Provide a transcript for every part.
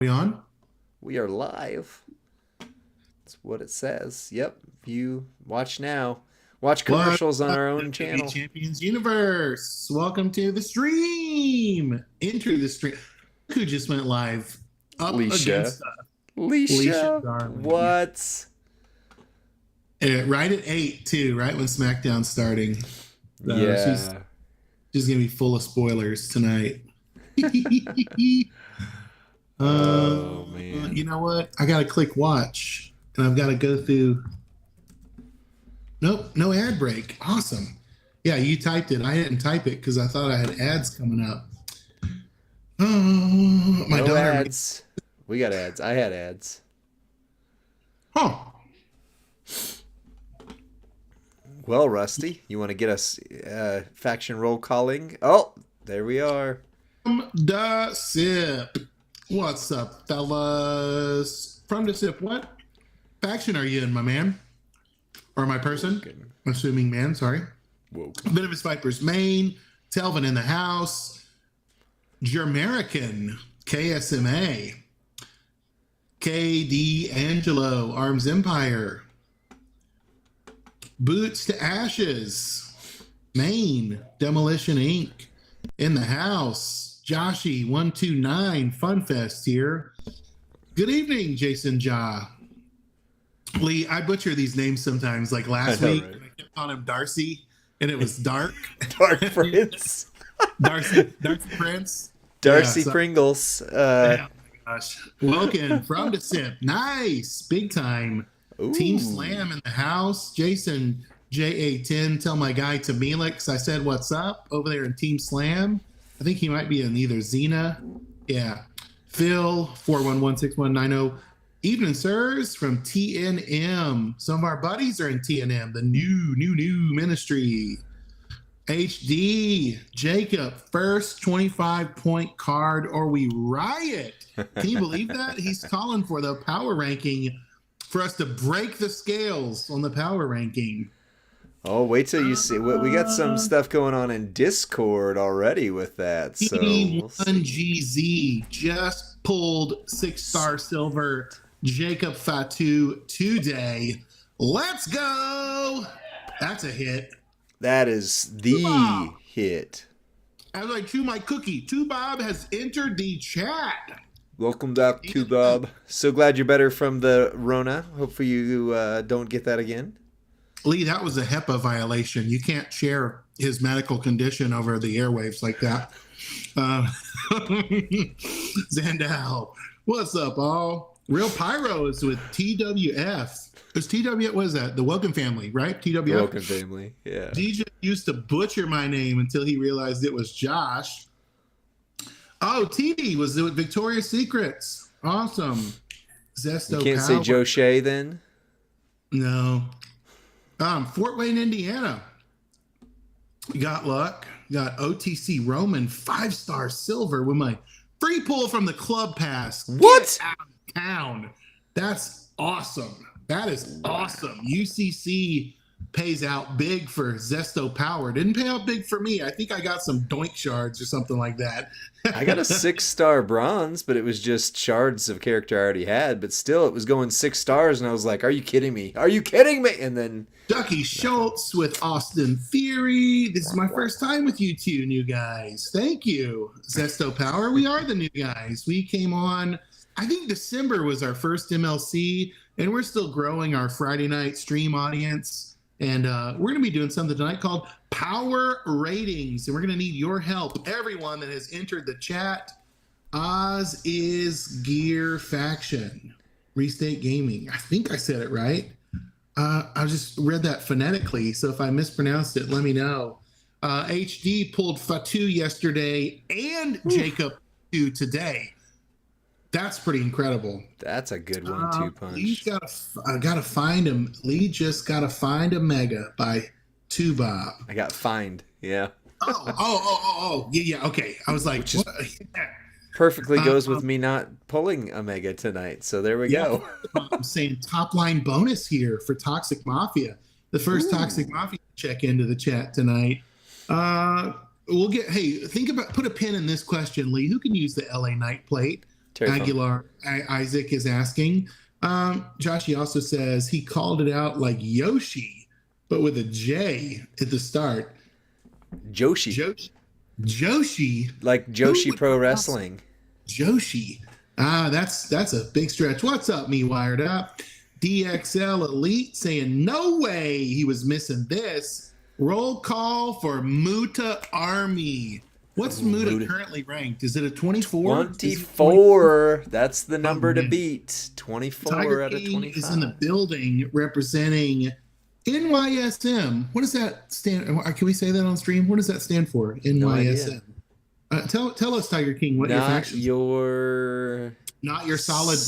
We on? We are live. That's what it says. Yep. View, watch now. Watch What's commercials on up, our own WWE channel. Champions Universe? Welcome to the stream. Enter the stream. Who just went live? Up Leisha. against Alicia Leisha. Darling. What? Right at 8, too, right when SmackDown's starting. She's Yeah. going to be full of spoilers tonight. Oh, man. You know what? I got to click watch, and I've got to go through. Nope, no ad break. Awesome. Yeah, you typed it. I didn't type it because I thought I had ads coming up. Oh, my No daughter. ads. We got ads. I had ads. Oh, Well, Rusty, you want to get us faction roll calling? Oh, there we are. the sip. What's up, fellas? From the sip. What faction are you in, my man? Or my person? Assuming man, sorry. Whoa. Venomous Vipers Maine, Telvin in the house, Jermerican, KSMA, KD Angelo, Arms Empire, Boots to Ashes, Maine, Demolition Inc. in the house, Joshy 129, Funfest here. Good evening, Jason Ja. Lee, I butcher these names sometimes. Like last week, Right. I kept calling him Darcy, and it was Dark. Dark Prince. Darcy Prince. Darcy Yeah, so- Pringles. Oh my gosh. Woken from the sip. Nice. Big time. Ooh. Team Slam in the house. Jason JA10. Tell my guy Tamilix I said what's up over there in Team Slam. I think he might be in either Xena. Yeah. Phil 4116190. Evening, sirs, from TNM. Some of our buddies are in TNM, the new ministry. HD, Jacob, first 25-point card or we riot. Can you believe that? He's calling for the power ranking for us to break the scales on the power ranking. Oh, wait till you see. We got some stuff going on in Discord already with that. So we'll see. T1GZ just pulled 6-star silver. Jacob Fatu today. Let's go. That's a hit. That is the hit. As I chew my cookie, Bob has entered the chat. Welcome back, Q-Bob. So glad you're better from the Rona. Hopefully you don't get that again. Lee, that was a HEPA violation. You can't share his medical condition over the airwaves like that. Zandal, what's up, all? Real Pyro is with TWF. Is TWF, what is that? The Welcome Family, right? TWF? The Welcome Family, yeah. DJ used to butcher my name until he realized it was Josh. Oh, TD was with Victoria's Secrets. Awesome. Zesto You can't Power. say Joe Shea then? No. Fort Wayne, Indiana. Got luck. Got OTC Roman 5-star silver with my free pull from the club pass. What? Get out of town. That's awesome. That is awesome. UCC pays out big for Zesto Power. Didn't pay out big for me. I think I got some doink shards or something like that. I got a 6-star bronze, but it was just shards of character I already had. But still, it was going 6 stars, and I was like, are you kidding me? Are you kidding me? And then Ducky Schultz with Austin Theory. This is my first time with you two new guys. Thank you, Zesto Power. We are the new guys. We came on, I think December was our first MLC, and we're still growing our Friday night stream audience. And we're going to be doing something tonight called Power Ratings. And we're going to need your help. Everyone that has entered the chat. Oz is Gear Faction. Restate Gaming. I think I said it right. I just read that phonetically. So if I mispronounced it, let me know. HD pulled Fatu yesterday and Jacob today. That's pretty incredible. that's a good 1-2 punch. I gotta find him. Lee just gotta find a mega by Bob. I got fined, yeah. Yeah. Okay. I was like, what? Perfectly goes with me not pulling a mega tonight. So there we go. I'm saying top line bonus here for Toxic Mafia. The first Toxic Mafia check into the chat tonight. We'll get, hey, think about, put a pin in this question, Lee. Who can use the LA Knight plate? Terry Funk. Aguilar Isaac is asking. Joshy also says he called it out like Yoshi, but with a J at the start. Joshi. Joshi. Like Joshi Pro Wrestling. Joshi. That's a big stretch. What's up, me wired up? DXL Elite saying no way he was missing this. Roll call for Muta Army. What's Muta currently ranked? Is it a 24? 24. That's the number to beat. 24 Tiger out of King 25. is in the building representing NYSM. What does that stand? Can we say that on stream? What does that stand for? NYSM. Tell us, Tiger King, what your faction. Not your solid.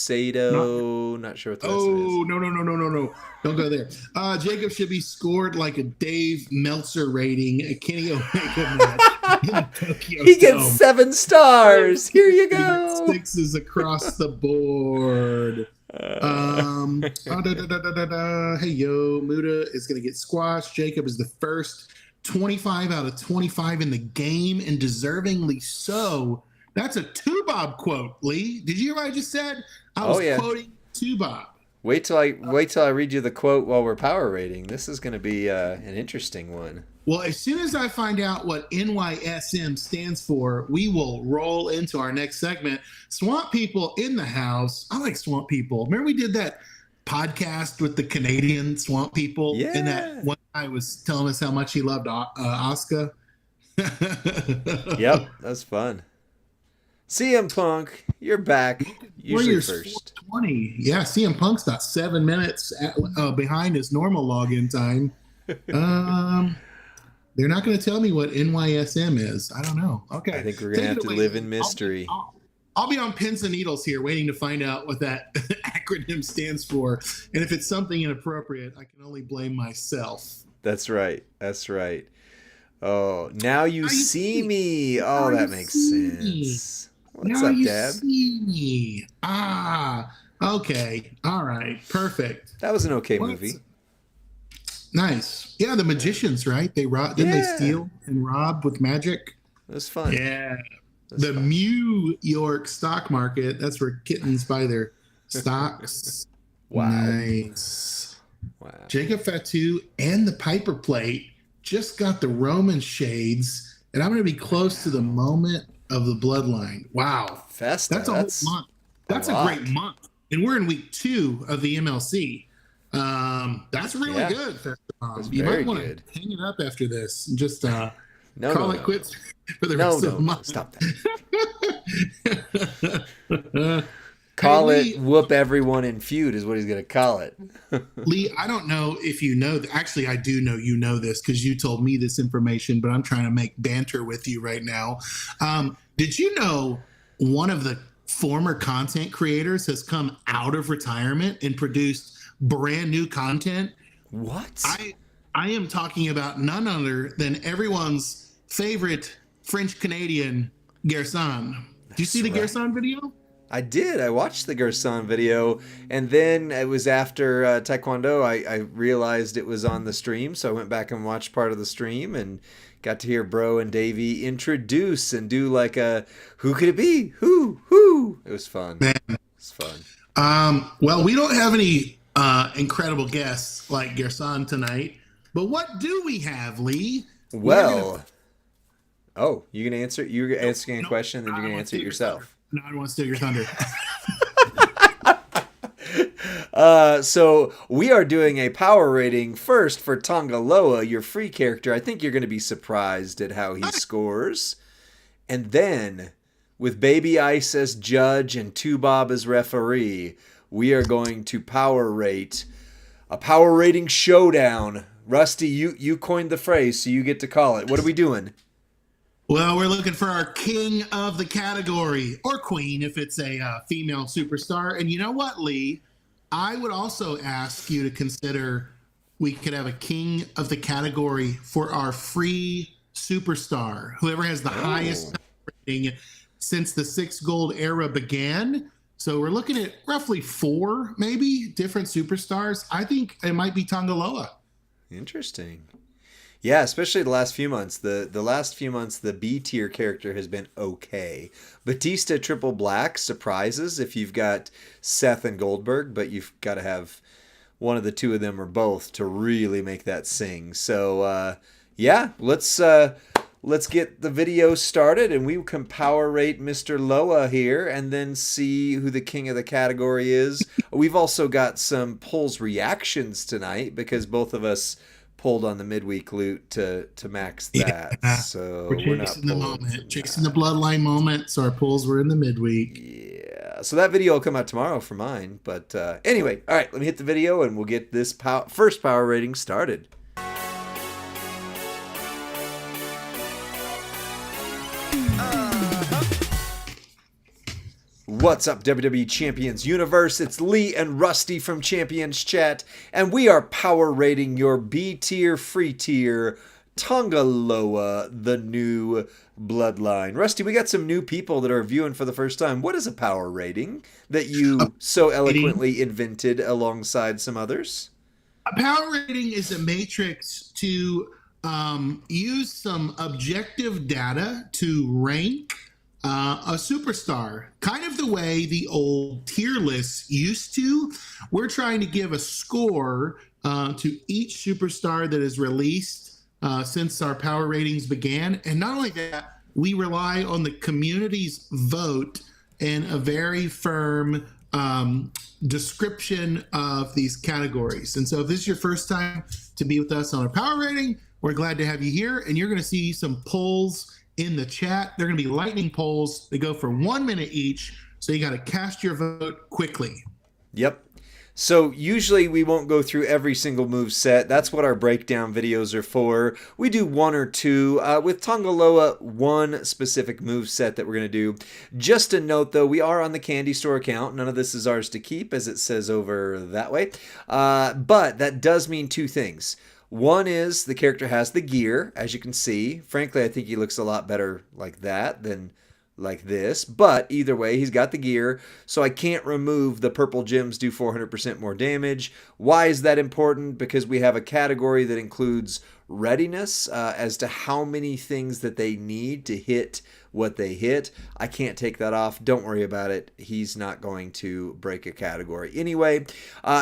Sato. Not sure what that is. Oh, no. Don't go there. Jacob should be scored like a Dave Meltzer rating, a Kenny Omega match in Tokyo He gets 7 stars. Here you go. 6s across the board. Hey, yo, Muda is going to get squashed. Jacob is the first 25 out of 25 in the game, and deservingly so. That's a Tubob quote, Lee. Did you hear what I just said? I was quoting Tubob. Wait till I read you the quote while we're power rating. This is going to be an interesting one. Well, as soon as I find out what NYSM stands for, we will roll into our next segment. Swamp People in the house. I like Swamp People. Remember we did that podcast with the Canadian Swamp People? Yeah. And that one guy was telling us how much he loved Asuka. Yep, that's fun. CM Punk, you're back. Usually first. 420. Yeah, CM Punk's about 7 minutes behind his normal login time. They're not going to tell me what NYSM is. I don't know. Okay. I think we're going to have to live in mystery. I'll be on pins and needles here waiting to find out what that acronym stands for. And if it's something inappropriate, I can only blame myself. That's right. Oh, now you see me. Oh, that makes sense. What's up, Dad? See me. Okay. All right. Perfect. That was an okay movie. Nice. Yeah, the magicians, right? They didn't they steal and rob with magic? It was fun. Yeah. The New York stock market. That's where kittens buy their stocks. Wow. Nice. Wow. Jacob Fatu and the Piper Plate just got the Roman shades, and I'm going to be close to the moment of the bloodline. Wow. Festa. That's a whole month. That's a great month. And we're in week 2 of the MLC. That's really good. You might want to hang it up after this and just call it quits for the rest of the month. Stop that. Call it whoop everyone in feud is what he's going to call it. Lee, I don't know if you know. Actually, I do know you know this because you told me this information, but I'm trying to make banter with you right now. Did you know one of the former content creators has come out of retirement and produced brand new content? What? I am talking about none other than everyone's favorite French Canadian, Gerson. Did you see the Gerson video? I did. I watched the Gerson video, and then it was after Taekwondo. I realized it was on the stream, so I went back and watched part of the stream and got to hear Bro and Davey introduce and do like a who could it be? Who? It was fun. Man. It was fun. Well, we don't have any incredible guests like Gerson tonight, but what do we have, Lee? Well, you can answer. You're asking a question, then you're going to answer it yourself. No, I don't want to steal your thunder. So we are doing a power rating first for Tongaloa, your free character. I think you're going to be surprised at how he scores. And then, with Baby Ice as judge and Tubob as referee, we are going to power rate a power rating showdown. Rusty, you coined the phrase, so you get to call it. What are we doing? Well, we're looking for our king of the category, or queen if it's a female superstar. And you know what, Lee? I would also ask you to consider we could have a king of the category for our free superstar, whoever has the highest rating since the 6 gold era began. So we're looking at roughly 4, maybe, different superstars. I think it might be Tongaloa. Interesting. Yeah, especially the last few months. The last few months, the B tier character has been okay. Batista triple black surprises if you've got Seth and Goldberg, but you've got to have one of the two of them or both to really make that sing. So yeah, let's get the video started, and we can power rate Mr. Loa here, and then see who the king of the category is. We've also got some polls reactions tonight because both of us pulled on the midweek loot to max that. Yeah. So We're not chasing the pulling moment, from chasing the that. bloodline moment. So our pulls were in the midweek. Yeah. So that video will come out tomorrow for mine. But anyway, all right, let me hit the video and we'll get this first power rating started. What's up, WWE Champions Universe? It's Lee and Rusty from Champions Chat, and we are power rating your B tier, free tier, Tongaloa, the new bloodline. Rusty, we got some new people that are viewing for the first time. What is a power rating that you so eloquently invented alongside some others? A power rating is a matrix to use some objective data to rank a superstar, kind of the way the old tier lists used to. We're trying to give a score to each superstar that is released since our power ratings began. And not only that, we rely on the community's vote and a very firm description of these categories. And so if this is your first time to be with us on our power rating, we're glad to have you here. And you're going to see some polls in the chat. They're going to be lightning polls. They go for 1 minute each. So you got to cast your vote quickly. Yep. So usually we won't go through every single move set. That's what our breakdown videos are for. We do one or two. With Tongaloa, one specific move set that we're going to do. Just a note though, we are on the Candy Store account. None of this is ours to keep, as it says over that way. But that does mean two things. One is the character has the gear, as you can see. Frankly, I think he looks a lot better like that than like this. But either way, he's got the gear, so I can't remove the purple gems do 400% more damage. Why is that important? Because we have a category that includes readiness as to how many things that they need to hit what they hit. I can't take that off. Don't worry about it. He's not going to break a category. Anyway,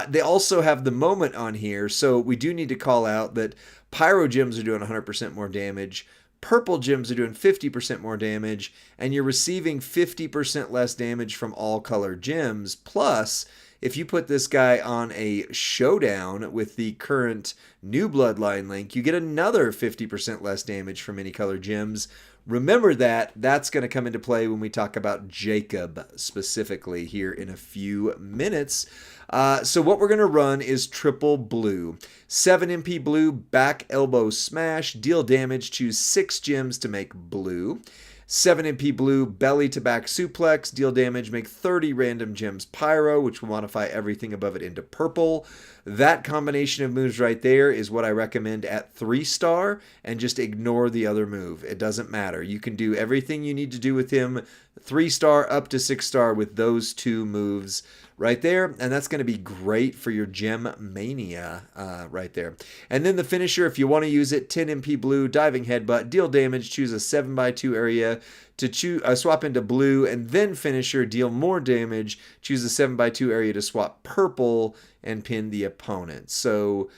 they also have the moment on here, so we do need to call out that pyro gems are doing 100% more damage, purple gems are doing 50% more damage, and you're receiving 50% less damage from all color gems. Plus, if you put this guy on a showdown with the current new bloodline link, you get another 50% less damage from any color gems. Remember that. That's going to come into play when we talk about Jacob specifically here in a few minutes. So what we're going to run is triple blue. 7 MP blue, back elbow smash, deal damage, choose 6 gems to make blue. 7 MP blue, belly to back suplex, deal damage, make 30 random gems pyro, which will modify everything above it into purple. That combination of moves right there is what I recommend at 3-star, and just ignore the other move. It doesn't matter. You can do everything you need to do with him 3-star up to 6-star with those two moves right there, and that's going to be great for your gem mania right there. And then the finisher, if you want to use it, 10 MP blue, diving headbutt, deal damage, choose a 7x2 area to swap into blue, and then finisher, deal more damage, choose a 7x2 area to swap purple and pin the opponent. So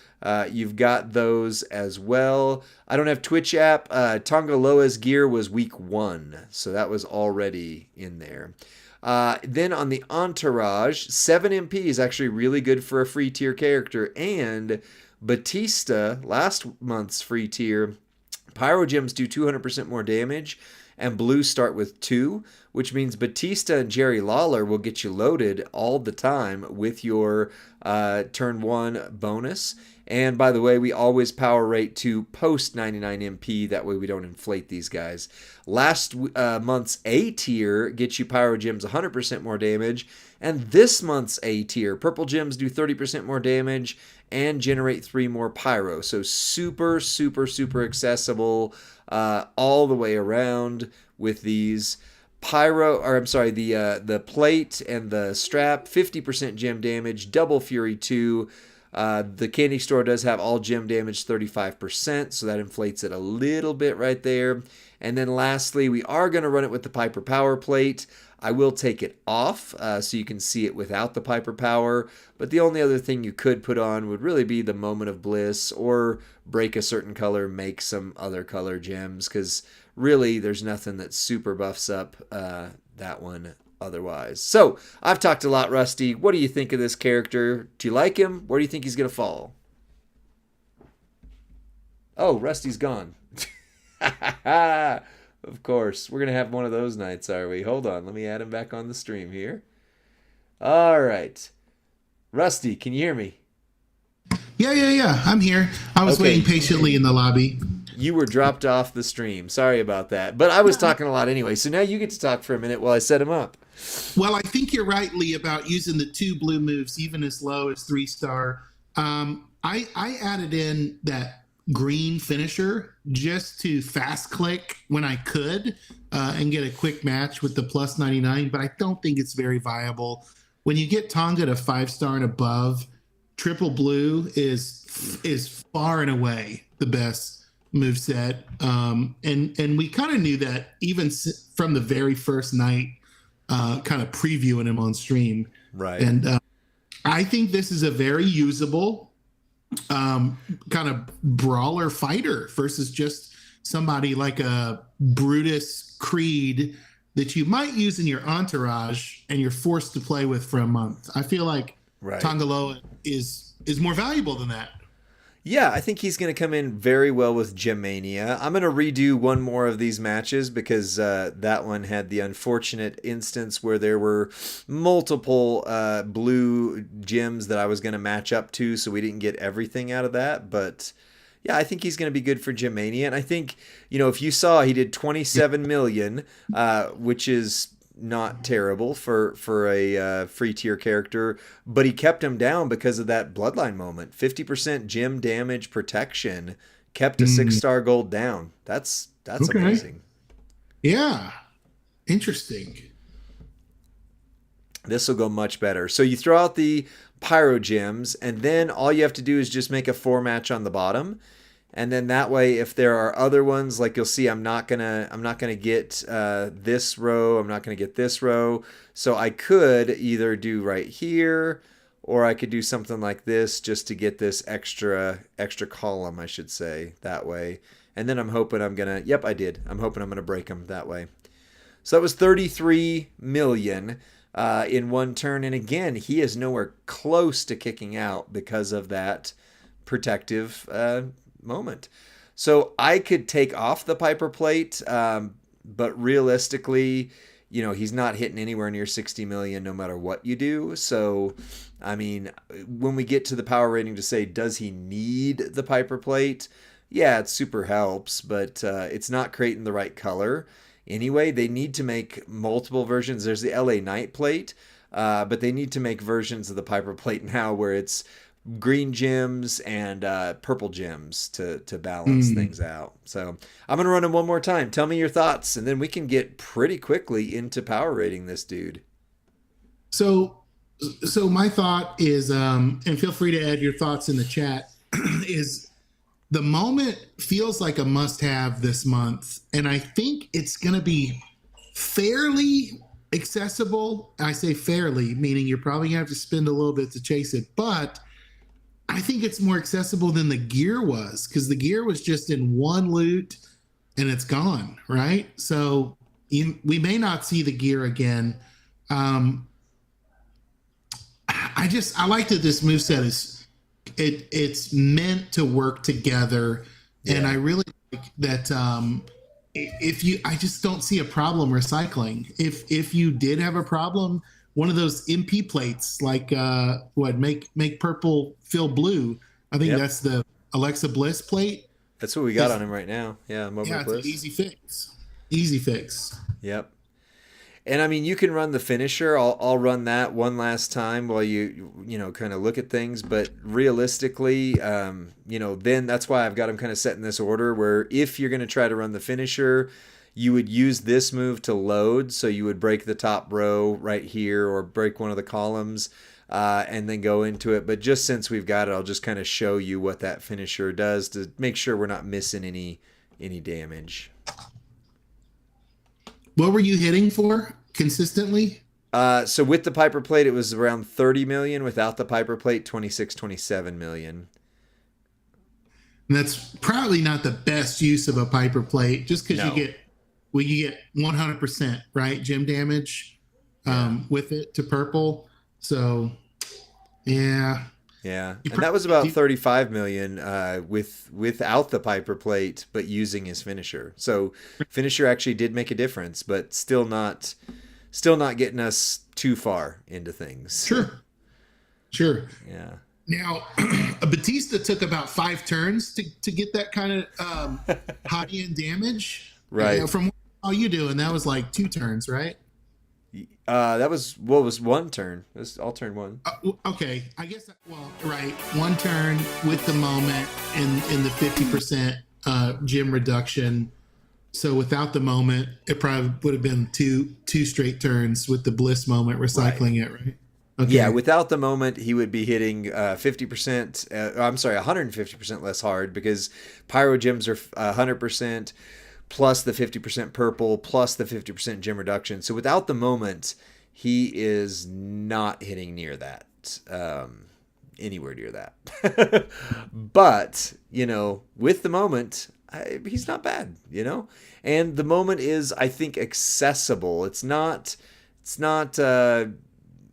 you've got those as well. I don't have Twitch app. Tongaloa's gear was week 1, so that was already in there. Then on the entourage, 7 MP is actually really good for a free tier character, and Batista, last month's free tier, pyro gems do 200% more damage, and blue start with 2, which means Batista and Jerry Lawler will get you loaded all the time with your turn 1 bonus. And by the way, we always power rate to post 99 MP. That way we don't inflate these guys. Last month's A tier gets you pyro gems 100% more damage. And this month's A tier, purple gems do 30% more damage and generate 3 more pyro. So super, super, super accessible all the way around with these. The plate and the strap, 50% gem damage, double fury 2, The candy store does have all gem damage 35%, so that inflates it a little bit right there. And then lastly, we are going to run it with the Piper Power Plate. I will take it off so you can see it without the Piper Power. But the only other thing you could put on would really be the Moment of Bliss, or break a certain color, make some other color gems, because really there's nothing that super buffs up that one otherwise. So I've talked a lot, Rusty. What do you think of this character? Do you like him? Where do you think he's going to fall? Oh, Rusty's gone. Of course. We're going to have one of those nights, are we? Hold on. Let me add him back on the stream here. All right. Rusty, can you hear me? Yeah. I'm here. I was waiting patiently in the lobby. You were dropped off the stream. Sorry about that. But I was talking a lot anyway, so now you get to talk for a minute while I set him up. Well, I think you're right, Lee, about using the 2 blue moves, even as low as 3-star. I added in that green finisher just to fast click when I could and get a quick match with the plus 99, but I don't think it's very viable. When you get Tonga to 5-star and above, triple blue is far and away the best moveset. And we kind of knew that even from the very first night, kind of previewing him on stream. Right. And I think this is a very usable kind of brawler fighter versus just somebody like a Brutus Creed that you might use in your entourage and you're forced to play with for a month. I feel like Tonga Loa is more valuable than that. Yeah, I think he's going to come in very well with Gemmania. I'm going to redo one more of these matches because that one had the unfortunate instance where there were multiple blue gems that I was going to match up to, so we didn't get everything out of that. But yeah, I think he's going to be good for Gemmania. And I think, if you saw, he did 27 million, which is not terrible for a free tier character, but he kept him down because of that bloodline moment. 50% gem damage protection kept a 6-star gold down. That's okay. Amazing. Yeah. Interesting. This will go much better. So you throw out the pyro gems, and then all you have to do is just make a 4 match on the bottom. And then that way, if there are other ones, like you'll see, I'm not gonna get this row. I'm not gonna get this row. So I could either do right here, or I could do something like this just to get this extra column, I should say, that way. And then I'm hoping I'm gonna. Yep, I did. I'm hoping I'm gonna break them that way. So that was 33 million in one turn. And again, he is nowhere close to kicking out because of that protective moment. So I could take off the Piper Plate, but realistically, he's not hitting anywhere near 60 million no matter what you do. So, I mean, when we get to the power rating to say, does he need the Piper Plate? Yeah, it super helps, but it's not creating the right color. Anyway, they need to make multiple versions. There's the LA Knight Plate, but they need to make versions of the Piper Plate now where it's green gems and purple gems to balance things out. So I'm going to run him one more time. Tell me your thoughts, and then we can get pretty quickly into power rating this dude. So my thought is, and feel free to add your thoughts in the chat, is the moment feels like a must-have this month, and I think it's going to be fairly accessible. I say fairly, meaning you're probably going to have to spend a little bit to chase it, but I think it's more accessible than the gear was, because the gear was just in one loot and it's gone, right? So we may not see the gear again. I like that this moveset is it's meant to work together, and I really like that. I just don't see a problem recycling. If you did have a problem, one of those MP plates, like make purple feel blue. I think that's the Alexa Bliss plate. That's what we got on him right now. Yeah, Bliss. It's an easy fix. Easy fix. Yep. And I mean, you can run the finisher. I'll run that one last time while you kind of look at things. But realistically, then that's why I've got them kind of set in this order. Where if you're going to try to run the finisher, you would use this move to load. So you would break the top row right here or break one of the columns and then go into it. But just since we've got it, I'll just kind of show you what that finisher does to make sure we're not missing any damage. What were you hitting for consistently? So with the Piper Plate, it was around 30 million. Without the Piper Plate, 26, 27 million. And that's probably not the best use of a Piper Plate, just because you get 100%, right, gem damage with it to purple. So, yeah. Yeah, and that was about 35 million without the Piper Plate, but using his finisher. So finisher actually did make a difference, but still not getting us too far into things. Sure. Yeah. Now, Batista took about 5 turns to get that kind of high-end damage. Right. From what are you doing? That was like 2 turns, right? That was 1 turn. I'll turn 1. Okay, I guess. Right, 1 turn with the moment in the 50% gem reduction. So without the moment, it probably would have been two straight turns with the bliss moment, recycling it, right? Okay. Yeah, without the moment, he would be hitting 50%. I'm sorry, 150% less hard because pyro gems are 100%. Plus the 50% purple, plus the 50% gem reduction. So without the moment, he is not hitting near that, anywhere near that. But, with the moment, he's not bad, And the moment is, I think, accessible. It's not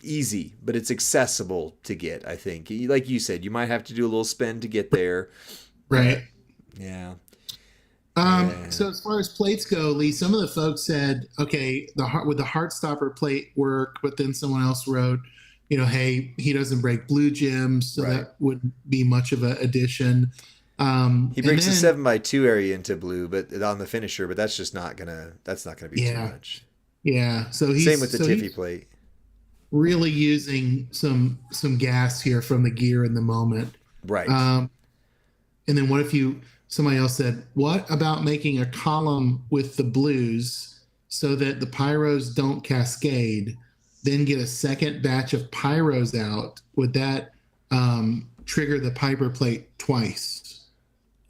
easy, but it's accessible to get, I think. Like you said, you might have to do a little spin to get there. Right. Yeah. So as far as plates go, Lee, some of the folks said, okay, would the Heartstopper plate work? But then someone else wrote, hey, he doesn't break blue gems, so that wouldn't be much of an addition. He breaks the 7x2 area into blue, but on the finisher, but that's just not gonna be too much. Yeah. So same with the Tiffy plate. Really using some gas here from the gear in the moment. Right. And then what if somebody else said, what about making a column with the blues so that the pyros don't cascade, then get a second batch of pyros out? Would that trigger the Piper Plate twice?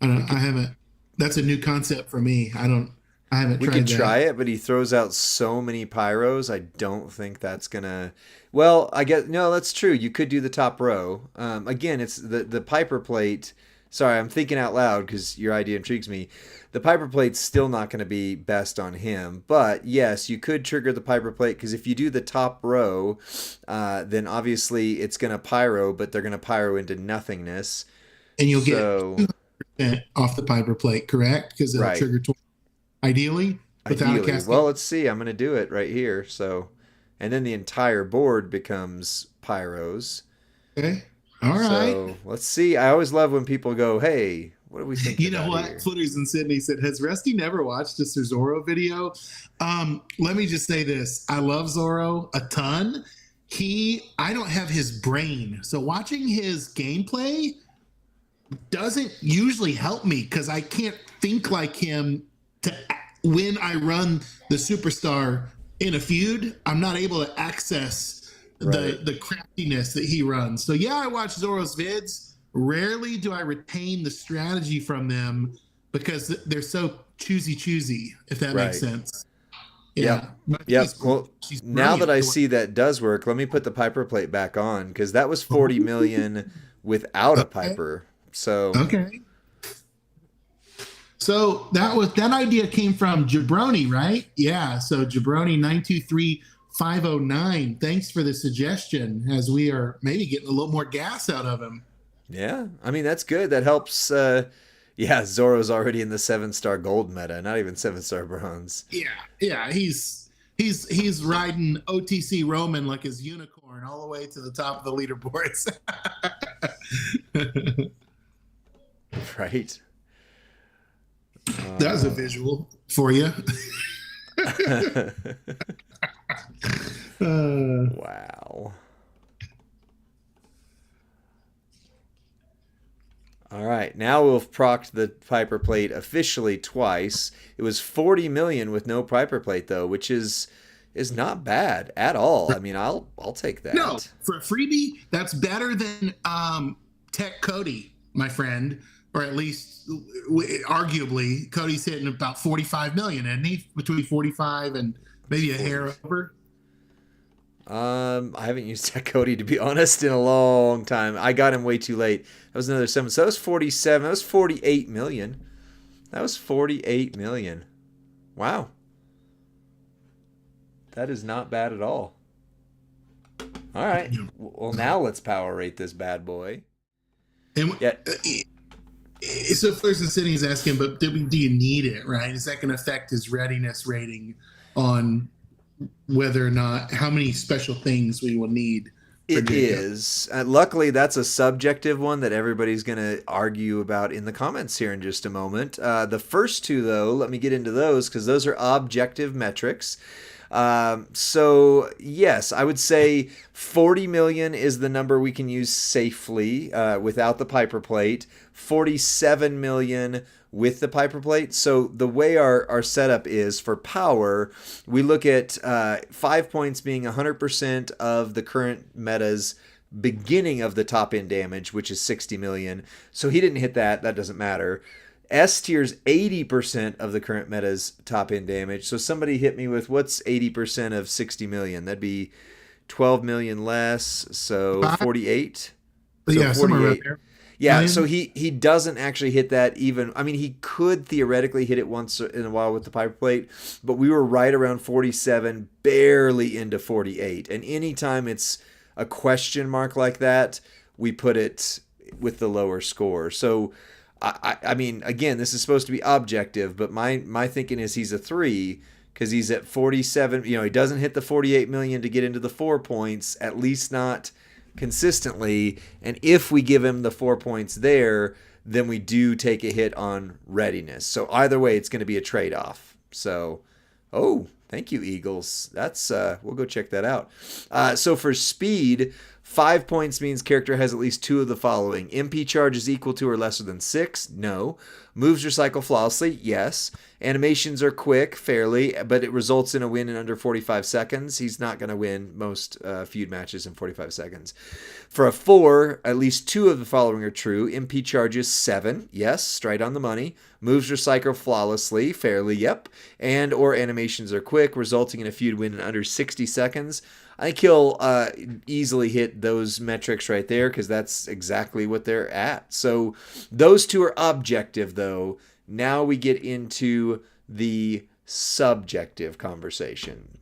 That's a new concept for me. I haven't tried that. We could try it, but he throws out so many pyros. I don't think that's gonna. Well, I guess no, that's true. You could do the top row. Again, it's the Piper Plate. Sorry, I'm thinking out loud because your idea intrigues me. The Piper Plate's still not going to be best on him. But yes, you could trigger the Piper Plate because if you do the top row, then obviously it's going to pyro, but they're going to pyro into nothingness. And you'll get 200% off the Piper Plate, correct? Because it'll trigger twice. Ideally, without a cascade. Well, let's see. I'm going to do it right here. So, and then the entire board becomes pyros. Okay. All right. So let's see. I always love when people go, hey, what are we thinking? You know what? Here? Footers in Sydney said, has Rusty never watched a Zorro video? Let me just say this. I love Zorro a ton. I don't have his brain. So watching his gameplay doesn't usually help me because I can't think like him when I run the superstar in a feud. I'm not able to access the craftiness that he runs. So yeah, I watch Zorro's vids. Rarely do I retain the strategy from them because they're so choosy, if that makes sense. Yeah. Yep. Well, now that I see that does work, let me put the Piper Plate back on because that was 40 million without a Piper. So okay. So that idea came from Jabroni, right? Yeah. So Jabroni 923509. Thanks for the suggestion, as we are maybe getting a little more gas out of him. Yeah, I mean that's good. That helps. Zorro's already in the 7-star gold meta, not even 7-star bronze. Yeah. He's riding OTC Roman like his unicorn all the way to the top of the leaderboards. Right. That was a visual for you. Wow. All right, now we've procced the Piper Plate officially twice. It was 40 million with no Piper Plate though, which is not bad at all. I mean, I'll take No, that. for a freebie, that's better than Tech Cody, my friend, or at least arguably Cody's hitting about 45 million, isn't he? Between 45 and maybe a hair over. I haven't used that Cody to be honest in a long time. I got him way too late. That was another 7. So that was 47. That was 48 million. That was 48 million. Wow. That is not bad at all. All right. Well, now let's power rate this bad boy. And Yeah. So Fleurs and Sitting is asking, but do you need it, right? Is that going to affect his readiness rating on whether or not, how many special things we will need? It is. Luckily, that's a subjective one that everybody's going to argue about in the comments here in just a moment. The first two, though, let me get into those because those are objective metrics. So yes, I would say 40 million is the number we can use safely without the Piper Plate. 47 million with the Piper Plate. So the way our setup is for power, we look at 5 points being 100% of the current meta's beginning of the top end damage, which is 60 million. So he didn't hit that. That doesn't matter. S tier's 80% of the current meta's top end damage. So somebody hit me with what's 80% of 60 million? That'd be 12 million less. So 48. But so yeah, 48. somewhere around there. Yeah, so he doesn't actually hit that even. I mean, he could theoretically hit it once in a while with the Piper Plate, but we were right around 47, barely into 48. And anytime it's a question mark like that, we put it with the lower score. So, I mean, again, this is supposed to be objective, but my thinking is he's a 3 because he's at 47. You know, he doesn't hit the 48 million to get into the 4 points, at least not consistently, and if we give him the 4 points there, then we do take a hit on readiness. So either way, it's going to be a trade-off. So, oh, thank you, Eagles. That's we'll go check that out. So for speed, 5 points means character has at least 2 of the following: MP charge is equal to or lesser than 6. No. Moves recycle flawlessly. Yes. Animations are quick, fairly, but it results in a win in under 45 seconds. He's not going to win most feud matches in 45 seconds. For a 4, at least 2 of the following are true. MP charges 7. Yes, straight on the money. Moves recycle flawlessly, fairly, yep. And or animations are quick, resulting in a feud win in under 60 seconds. I think he'll easily hit those metrics right there because that's exactly what they're at. So those two are objective, though. Now we get into the subjective conversation.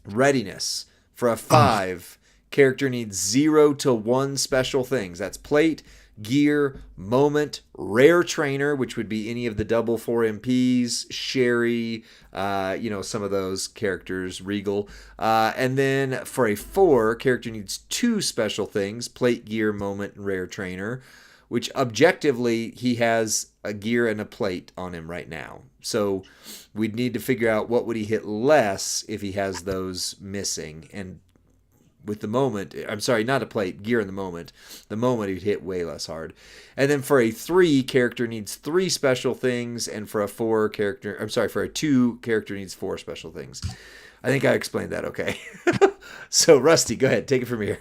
Readiness. For a 5, character needs 0 to 1 special things. That's plate, gear, moment, rare trainer, which would be any of the double 4 MPs, Sherry, some of those characters, Regal. And then for a 4, character needs 2 special things, plate, gear, moment, and rare trainer, which objectively he has a gear and a plate on him right now. So we'd need to figure out what would he hit less if he has those missing. And with the moment, I'm sorry, not a plate, gear in the moment he'd hit way less hard. And then for a 3, character needs 3 special things, and for a 4 character, for a 2, character needs 4 special things. I think I explained that okay. So Rusty, go ahead, take it from here.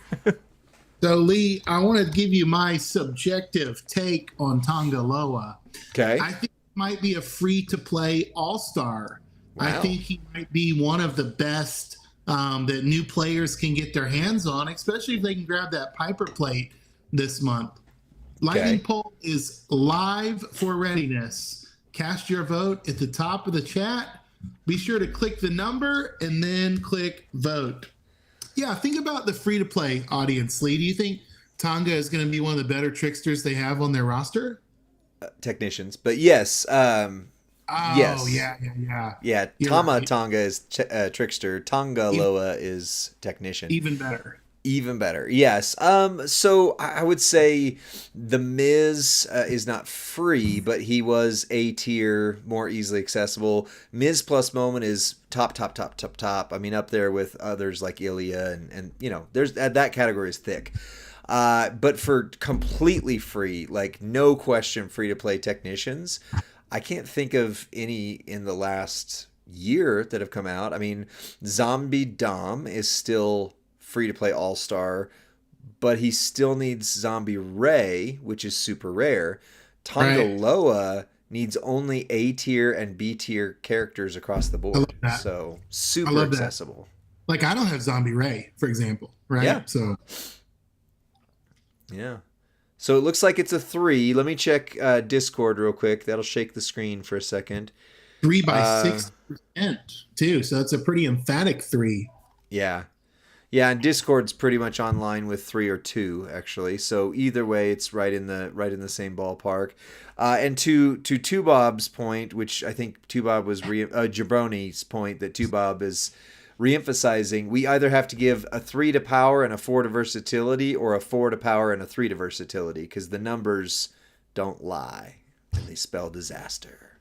So Lee, I want to give you my subjective take on Tongaloa. Okay. I think he might be a free-to-play all-star. Wow. I think he might be one of the best that new players can get their hands on, especially if they can grab that Piper Plate this month. Lightning Poll is live for readiness. Cast your vote at the top of the chat. Be sure to click the number and then click vote. Yeah, think about the free-to-play audience, Lee. Do you think Tonga is going to be one of the better tricksters they have on their roster? Technicians, but yes. Yes. Yeah, Tama right. Tonga is trickster. Tongaloa is technician. Even better. Even better, yes. So I would say the Miz is not free, but he was A tier, more easily accessible. Miz plus Moment is top. I mean, up there with others like Ilya, and there's that category is thick. But for completely free, like no question free to play technicians, I can't think of any in the last year that have come out. I mean, Zombie Dom is still free to play All Star, but he still needs Zombie Ray, which is super rare. Right. Tongaloa needs only A tier and B tier characters across the I love board. that. So I super love that. accessible. Like I don't have Zombie Ray, for example, Yeah. right? So Yeah. So it looks like it's a 3. Let me check Discord real quick. That'll shake the screen for a second. 3 by Uh, 6% too. So it's a pretty emphatic 3. yeah. Yeah, and Discord's pretty much online with 3 or 2 actually. So either way, it's right in the same ballpark. And to Bob's point, which I think Bob was Jabroni's point that Bob is reemphasizing, we either have to give a 3 to power and a 4 to versatility, or a 4 to power and a 3 to versatility, because the numbers don't lie and they spell disaster.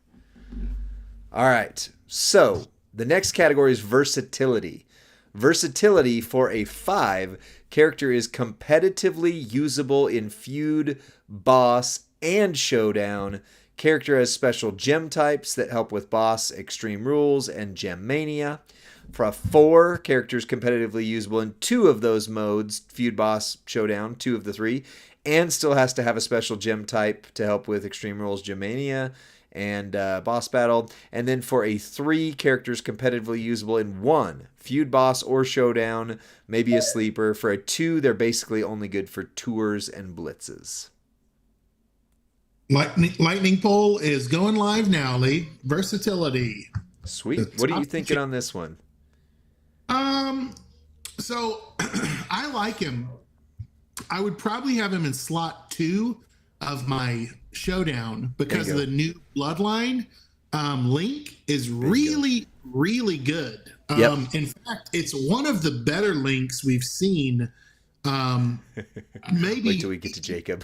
All right, so the next category is versatility. Versatility for a 5, character is competitively usable in feud, boss, and showdown. Character has special gem types that help with boss, extreme rules, and gem mania. For a 4, character is competitively usable in 2 of those modes, feud, boss, showdown, 2 of the 3, and still has to have a special gem type to help with extreme rules, gem mania, and boss battle. And then for a 3, characters competitively usable in 1, feud, boss, or showdown, maybe a sleeper. For a 2, they're basically only good for tours and blitzes. Lightning Pole is going live now, Lee. Versatility. Sweet. What are you thinking on this one? So I like him. I would probably have him in slot 2 of my showdown because of the new bloodline. Link is really, really good. Yep. In fact, it's one of the better links we've seen. Maybe Wait till we get to Jacob.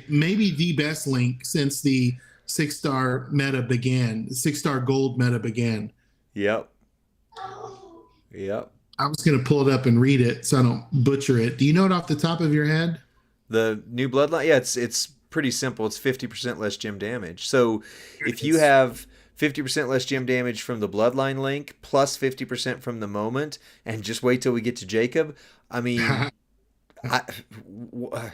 maybe the best link since the 6-star meta began, the 6-star gold meta began. Yep. Yep. I was going to pull it up and read it so I don't butcher it. Do you know it off the top of your head? The new bloodline, yeah, it's pretty simple. It's 50% less gem damage. So if you have 50% less gem damage from the bloodline link plus 50% from the moment, and just wait till we get to Jacob, I mean,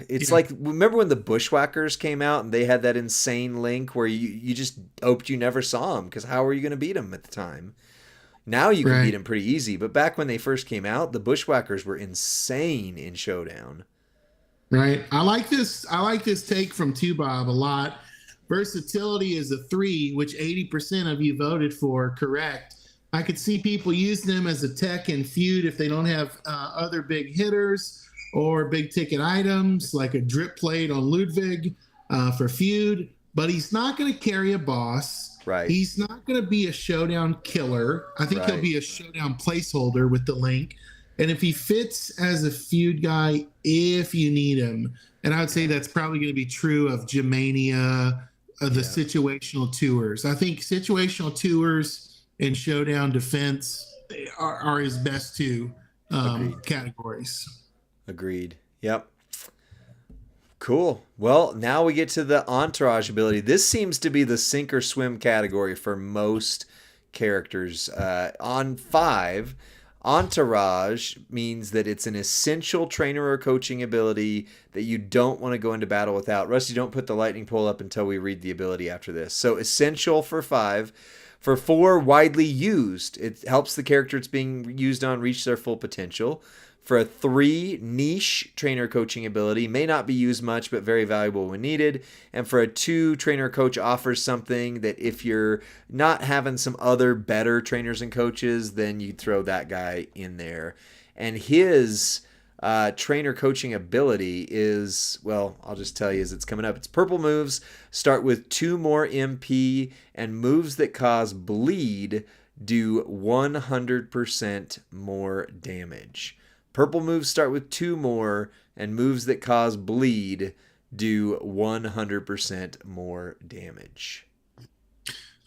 it's like, remember when the Bushwhackers came out and they had that insane link where you just hoped you never saw them, because how were you going to beat them at the time? Now you can beat them pretty easy, but back when they first came out, the Bushwhackers were insane in Showdown. Right. I like this take from Bob a lot. Versatility is a 3, which 80% of you voted for. Correct. I could see people using them as a tech and feud if they don't have other big hitters or big ticket items like a drip plate on Ludwig for feud, but he's not going to carry a boss. Right. He's not going to be a showdown killer. I think he'll be a showdown placeholder with the link. And if he fits as a feud guy, if you need him, and I would say that's probably going to be true of Germania, the situational tours. I think situational tours and showdown defense are his best 2 categories. Agreed. Yep. Cool. Well, now we get to the entourage ability. This seems to be the sink or swim category for most characters. On 5, entourage means that it's an essential trainer or coaching ability that you don't want to go into battle without. Rusty, don't put the lightning pole up until we read the ability after this. So essential for 5. For 4, widely used. It helps the character it's being used on reach their full potential. For a 3, niche trainer coaching ability, may not be used much but very valuable when needed. And for a 2, trainer coach offers something that if you're not having some other better trainers and coaches, then you'd throw that guy in there. And his trainer coaching ability is, well, I'll just tell you as it's coming up. It's purple moves, start with 2 more MP, and moves that cause bleed do 100% more damage. Purple moves start with 2 more, and moves that cause bleed do 100% more damage.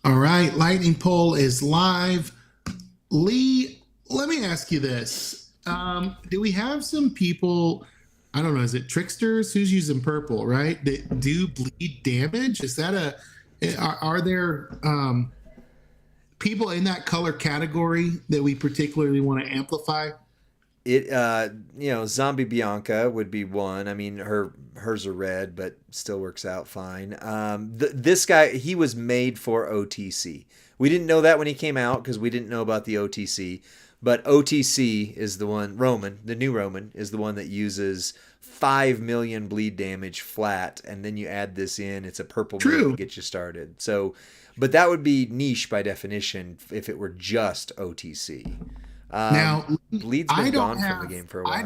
All right, Lightning Pole is live. Lee, let me ask you this. Do we have some people I don't know, is it tricksters? Who's using purple, right? That do bleed damage? Is that are there people in that color category that we particularly want to amplify? It Zombie Bianca would be one. I mean, hers are red, but still works out fine. This guy, he was made for OTC. We didn't know that when he came out because we didn't know about the OTC. But OTC is the one, Roman, the new Roman, is the one that uses 5 million bleed damage flat, and then you add this in. It's a purple move to get you started. So, but that would be niche by definition if it were just OTC. Now, Bleed's been gone from the game for a while. I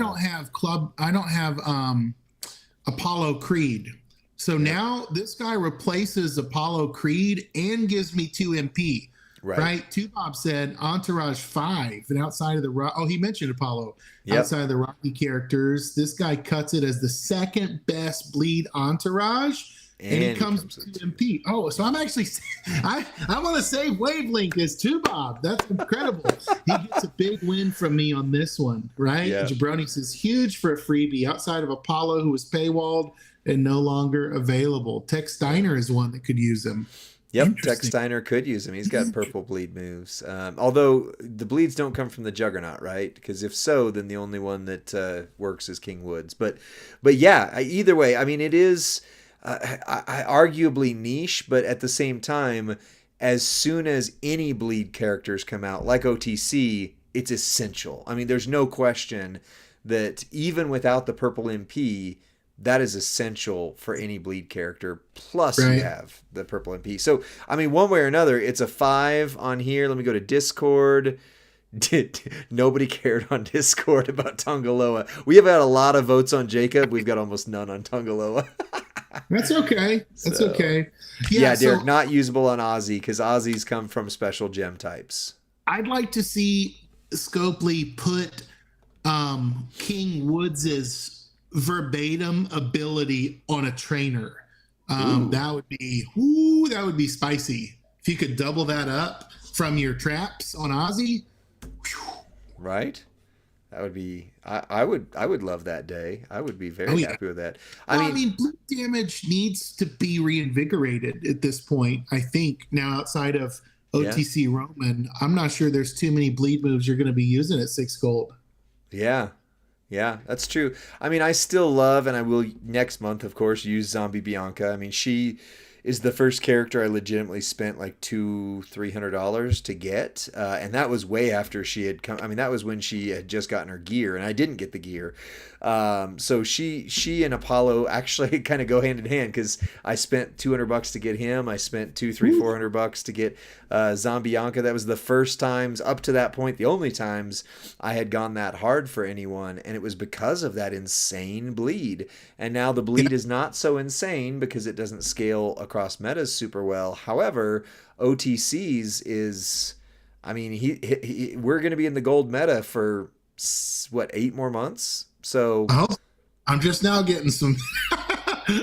don't have Apollo Creed. So now this guy replaces Apollo Creed and gives me 2 MP. Right. Two Bob said Entourage 5, and outside of the he mentioned Apollo. Yep. Outside of the Rocky characters, this guy cuts it as the second best bleed Entourage. And he comes with 2 MP. Oh, so I'm actually, I want to say Wavelength is 2 Bob. That's incredible. He gets a big win from me on this one, right? Yeah. Jabroni says huge for a freebie outside of Apollo, who was paywalled and no longer available. Tex Steiner is one that could use him. Yep, Tex Steiner could use him. He's got purple bleed moves. Although the bleeds don't come from the Juggernaut, right? Because if so, then the only one that works is King Woods. But yeah, either way, I mean, it is arguably niche, but at the same time, as soon as any bleed characters come out, like OTC, it's essential. I mean, there's no question that even without the purple MP, that is essential for any bleed character. Plus, you have the purple MP. So, I mean, one way or another, it's a 5 on here. Let me go to Discord. Nobody cared on Discord about Tongaloa. We have had a lot of votes on Jacob. We've got almost none on Tongaloa. That's okay. That's okay. Yeah, Derek, not usable on Ozzy because Ozzy's come from special gem types. I'd like to see Scopely put King Woods's verbatim ability on a trainer. That would be spicy. If you could double that up from your traps on Ozzy. Right? That would be I would love that day. I would be very happy with that. I mean bleed damage needs to be reinvigorated at this point, I think. Now outside of OTC Roman, I'm not sure there's too many bleed moves you're going to be using at 6 gold. Yeah. Yeah, that's true. I mean, I still love, and I will next month, of course, use Zombie Bianca. I mean, she is the first character I legitimately spent like $200-$300 to get, and that was way after she had come. I mean, that was when she had just gotten her gear, and I didn't get the gear. So she and Apollo actually kind of go hand in hand because I spent $200 to get him. I spent $400 to get Zombie Bianca. That was the first times up to that point, the only times I had gone that hard for anyone, and it was because of that insane bleed. And now the bleed is not so insane because it doesn't scale across metas super well. However, OTC's is, I mean, we're going to be in the gold meta for what, 8 more months? So I'm just now getting some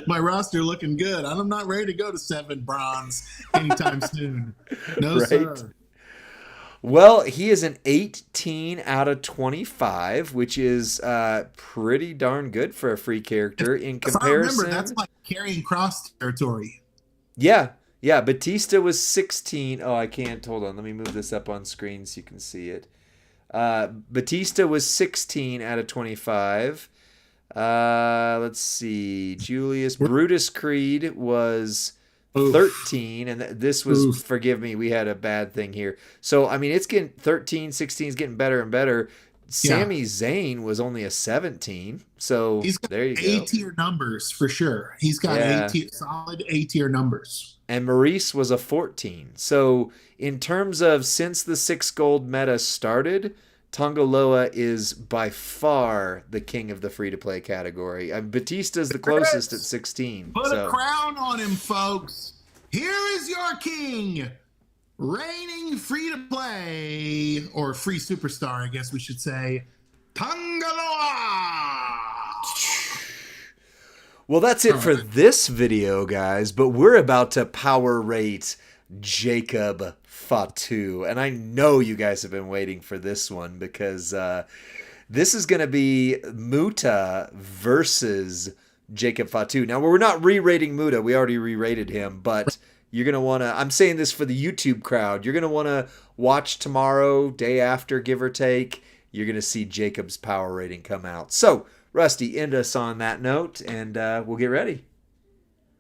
my roster looking good. I'm not ready to go to 7 bronze anytime soon. No, sir. Well, he is an 18 out of 25, which is pretty darn good for a free character in comparison. I remember, that's like carrying cross territory. Yeah. Batista was 16. Oh, I can't. Hold on. Let me move this up on screen so you can see it. Batista was 16 out of 25. Let's see. Brutus Creed was 13, and this was, forgive me, we had a bad thing here. So, I mean, it's getting 13, 16 is getting better and better. Sami Zayn was only a 17, so he's got there you A go. tier numbers for sure. He's got solid A tier numbers. And Maurice was a 14. So, in terms of since the 6 gold meta started, Tongaloa is by far the king of the free-to-play category. Batista's the closest at 16. Put a crown on him, folks. Here is your king, reigning free-to-play, or free superstar, I guess we should say, Tongaloa. Well, that's it for this video, guys, but we're about to power rate Jacob Fatu, and I know you guys have been waiting for this one because This is going to be Muta versus Jacob Fatu. Now, we're not re-rating Muta. We already re-rated him, but you're going to want to, I'm saying this for the YouTube crowd, you're going to want to watch tomorrow, day after, give or take. You're going to see Jacob's power rating come out. So, Rusty, end us on that note, and we'll get ready.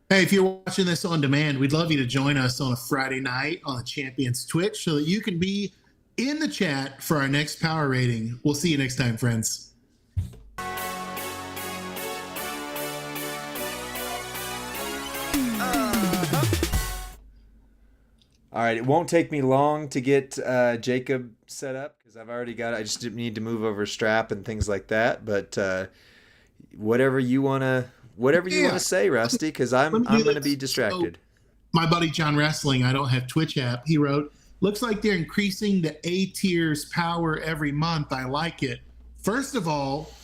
Hey, if you're watching this on demand, we'd love you to join us on a Friday night on the Champions Twitch so that you can be in the chat for our next power rating. We'll see you next time, friends. All right, it won't take me long to get Jacob set up because I've already got it. I just need to move over strap and things like that. But whatever you want to say, Rusty, because I'm going to be distracted. So, my buddy John Wrestling, I don't have Twitch app. He wrote, "Looks like they're increasing the A tier's power every month. I like it. First of all,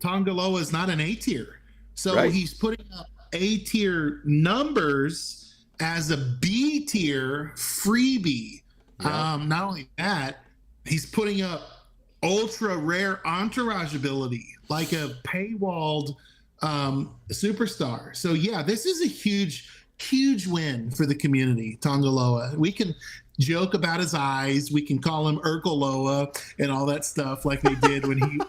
Tonga Loa is not an A tier, so he's putting up A tier numbers as a B tier freebie. Yeah. Not only that, he's putting up ultra rare entourage ability, like a paywalled superstar. So yeah, this is a huge win for the community. Tonga Loa. We can joke about his eyes. We can call him Urkel Loa and all that stuff like they did when he.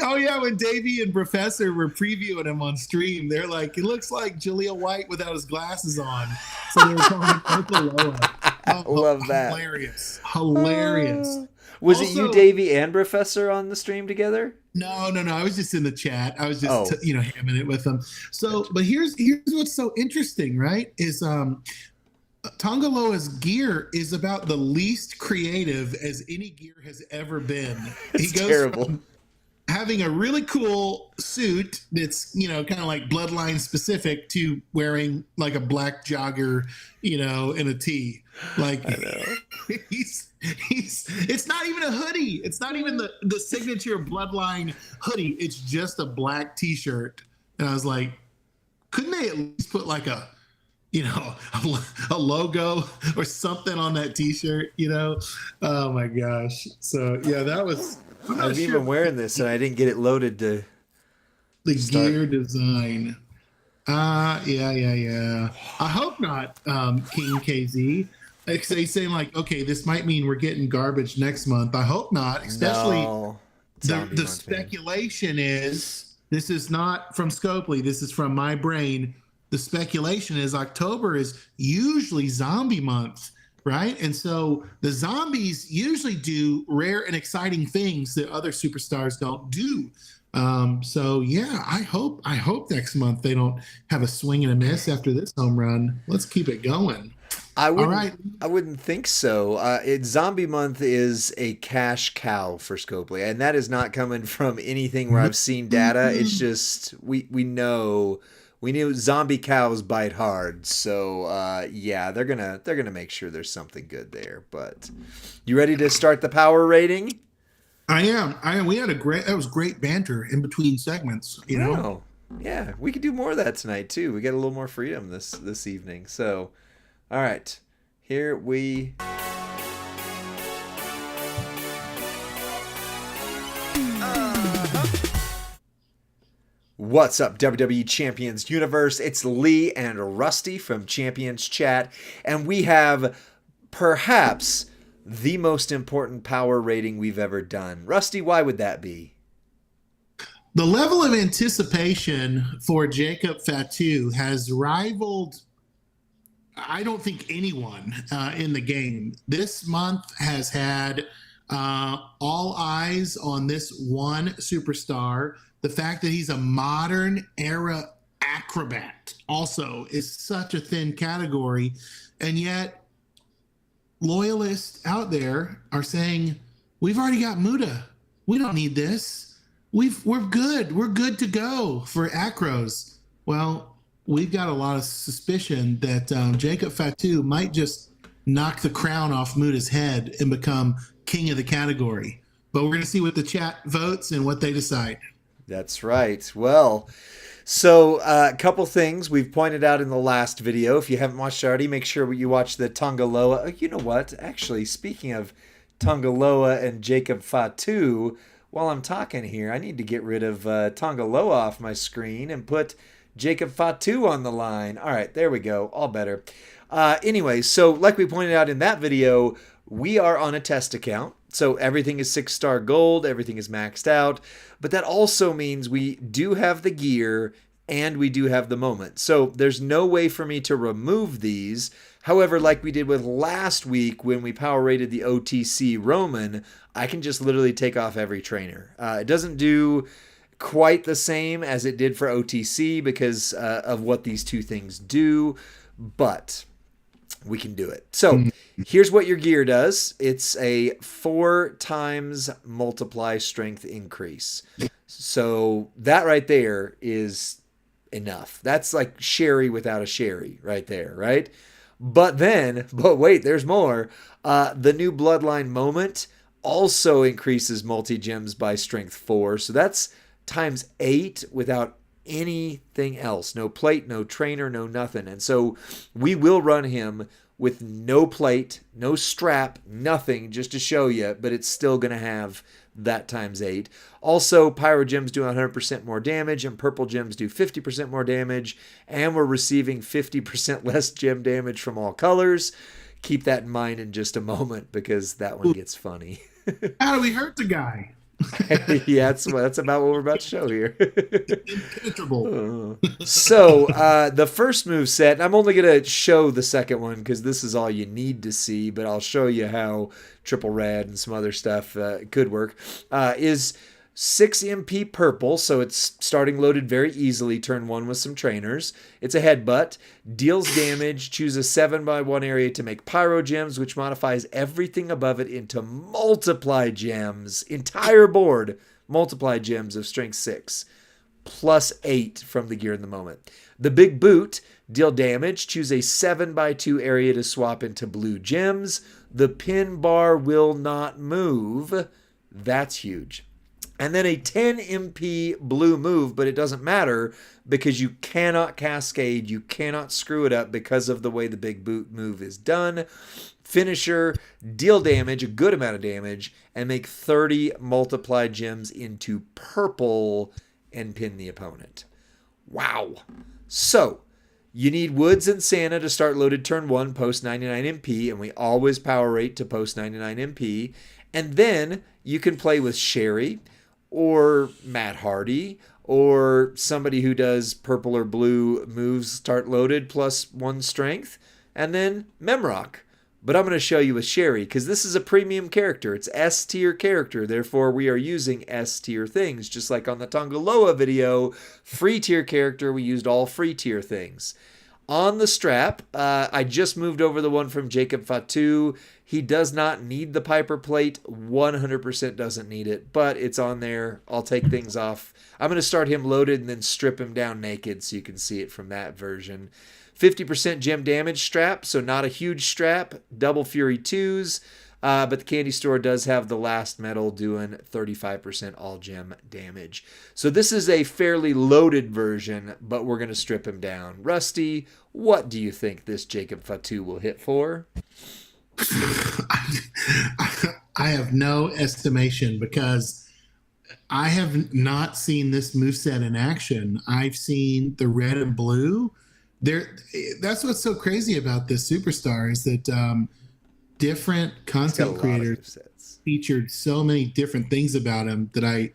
Oh yeah, when Davey and Professor were previewing him on stream, they're like, it looks like Jaleel White without his glasses on. So they were calling him Urkel Loa. Love that. Hilarious. Was it you, Davey, and Professor on the stream together? No. I was just in the chat. I was just, hamming it with them. So, but here's what's so interesting, right? Is Tonga Loa's gear is about the least creative as any gear has ever been. It's terrible. From having a really cool suit that's, kind of like bloodline specific to wearing like a black jogger, in a tee. Like, I know. It's not even a hoodie. It's not even the signature bloodline hoodie. It's just a black t-shirt. And I was like, couldn't they at least put like a logo or something on that t-shirt, Oh my gosh. So yeah, that was, I'm even wearing this and I didn't get it loaded to start. Gear design. Yeah. I hope not, King KZ. They saying like, okay, this might mean we're getting garbage next month. I hope not, especially the speculation is, this is not from Scopely, this is from my brain. The speculation is October is usually zombie month, right? And so the zombies usually do rare and exciting things that other superstars don't do. So yeah, I hope next month they don't have a swing and a miss after this home run. Let's keep it going. I wouldn't think so. Zombie month is a cash cow for Scopely, and that is not coming from anything where I've seen data. It's just we knew zombie cows bite hard, so yeah, they're gonna make sure there's something good there. But you ready to start the power rating? I am. We had that was great banter in between segments. Yeah, we could do more of that tonight too. We get a little more freedom this evening. So, all right, here we. What's up, WWE Champions Universe? It's Lee and Rusty from Champions Chat, and we have perhaps the most important power rating we've ever done. Rusty, why would that be? The level of anticipation for Jacob Fatu has rivaled, I don't think, anyone in the game. This month has had all eyes on this one superstar. The fact that he's a modern era acrobat also is such a thin category. And yet loyalists out there are saying, we've already got Muta. We don't need this. We're good. We're good to go for acros. Well, we've got a lot of suspicion that Jacob Fatu might just knock the crown off Muta's head and become king of the category. But we're going to see what the chat votes and what they decide. That's right. Well, so a couple things we've pointed out in the last video. If you haven't watched it already, make sure you watch the Tonga Loa. You know what? Actually, speaking of Tongaloa and Jacob Fatu. While I'm talking here, I need to get rid of Tongaloa off my screen and put Jacob Fatu on the line. All right, there we go. All better. Anyway, so like we pointed out in that video, we are on a test account. So everything is 6-star gold, everything is maxed out. But that also means we do have the gear and we do have the moment. So there's no way for me to remove these. However, like we did with last week when we power rated the OTC Roman, I can just literally take off every trainer. It doesn't do quite the same as it did for OTC because of what these two things do, but we can do it. So here's what your gear does. It's a 4 times multiply strength increase. So that right there is enough. That's like Sherry without a Sherry right there, right? But wait, there's more. The new Bloodline moment also increases multi-gems by strength 4. So that's times 8 without anything else. No plate, no trainer, no nothing. And so we will run him with no plate, no strap, nothing, just to show you, but it's still going to have that times 8. Also, Pyro Gems do 100% more damage, and Purple Gems do 50% more damage, and we're receiving 50% less gem damage from all colors. Keep that in mind in just a moment, because that one gets funny. How do we hurt the guy? Yeah, that's about what we're about to show here. Impenetrable. So the first move set, I'm only going to show the second one because this is all you need to see, but I'll show you how triple red and some other stuff could work, is 6 MP purple, so it's starting loaded very easily turn 1 with some trainers. It's a headbutt, deals damage, choose a 7x1 area to make pyro gems, which modifies everything above it into multiply gems. Entire board, multiply gems of strength 6, plus 8 from the gear in the moment. The big boot, deal damage, choose a 7x2 area to swap into blue gems. The pin bar will not move. That's huge. And then a 10 MP blue move, but it doesn't matter because you cannot cascade, you cannot screw it up because of the way the big boot move is done. Finisher, deal damage, a good amount of damage, and make 30 multiply gems into purple and pin the opponent. Wow. So, you need Woods and Santa to start loaded turn 1 post 99 MP, and we always power rate to post 99 MP. And then you can play with Sherry, or Matt Hardy, or somebody who does purple or blue moves start loaded plus 1 strength, and then Memrock. But I'm going to show you with Sherry because this is a premium character. It's S tier character, therefore we are using S tier things. Just like on the Tongaloa video, free tier character, we used all free tier things. On the strap, I just moved over the one from Jacob Fatu. He does not need the Piper plate, 100% doesn't need it, but it's on there. I'll take things off. I'm going to start him loaded and then strip him down naked so you can see it from that version. 50% gem damage strap, so not a huge strap. Double Fury 2s, but the candy store does have the last metal doing 35% all gem damage. So this is a fairly loaded version, but we're going to strip him down. Rusty, what do you think this Jacob Fatu will hit for? I have no estimation because I have not seen this moveset in action. I've seen the red and blue. That's what's so crazy about this superstar is that different content creators featured so many different things about him that I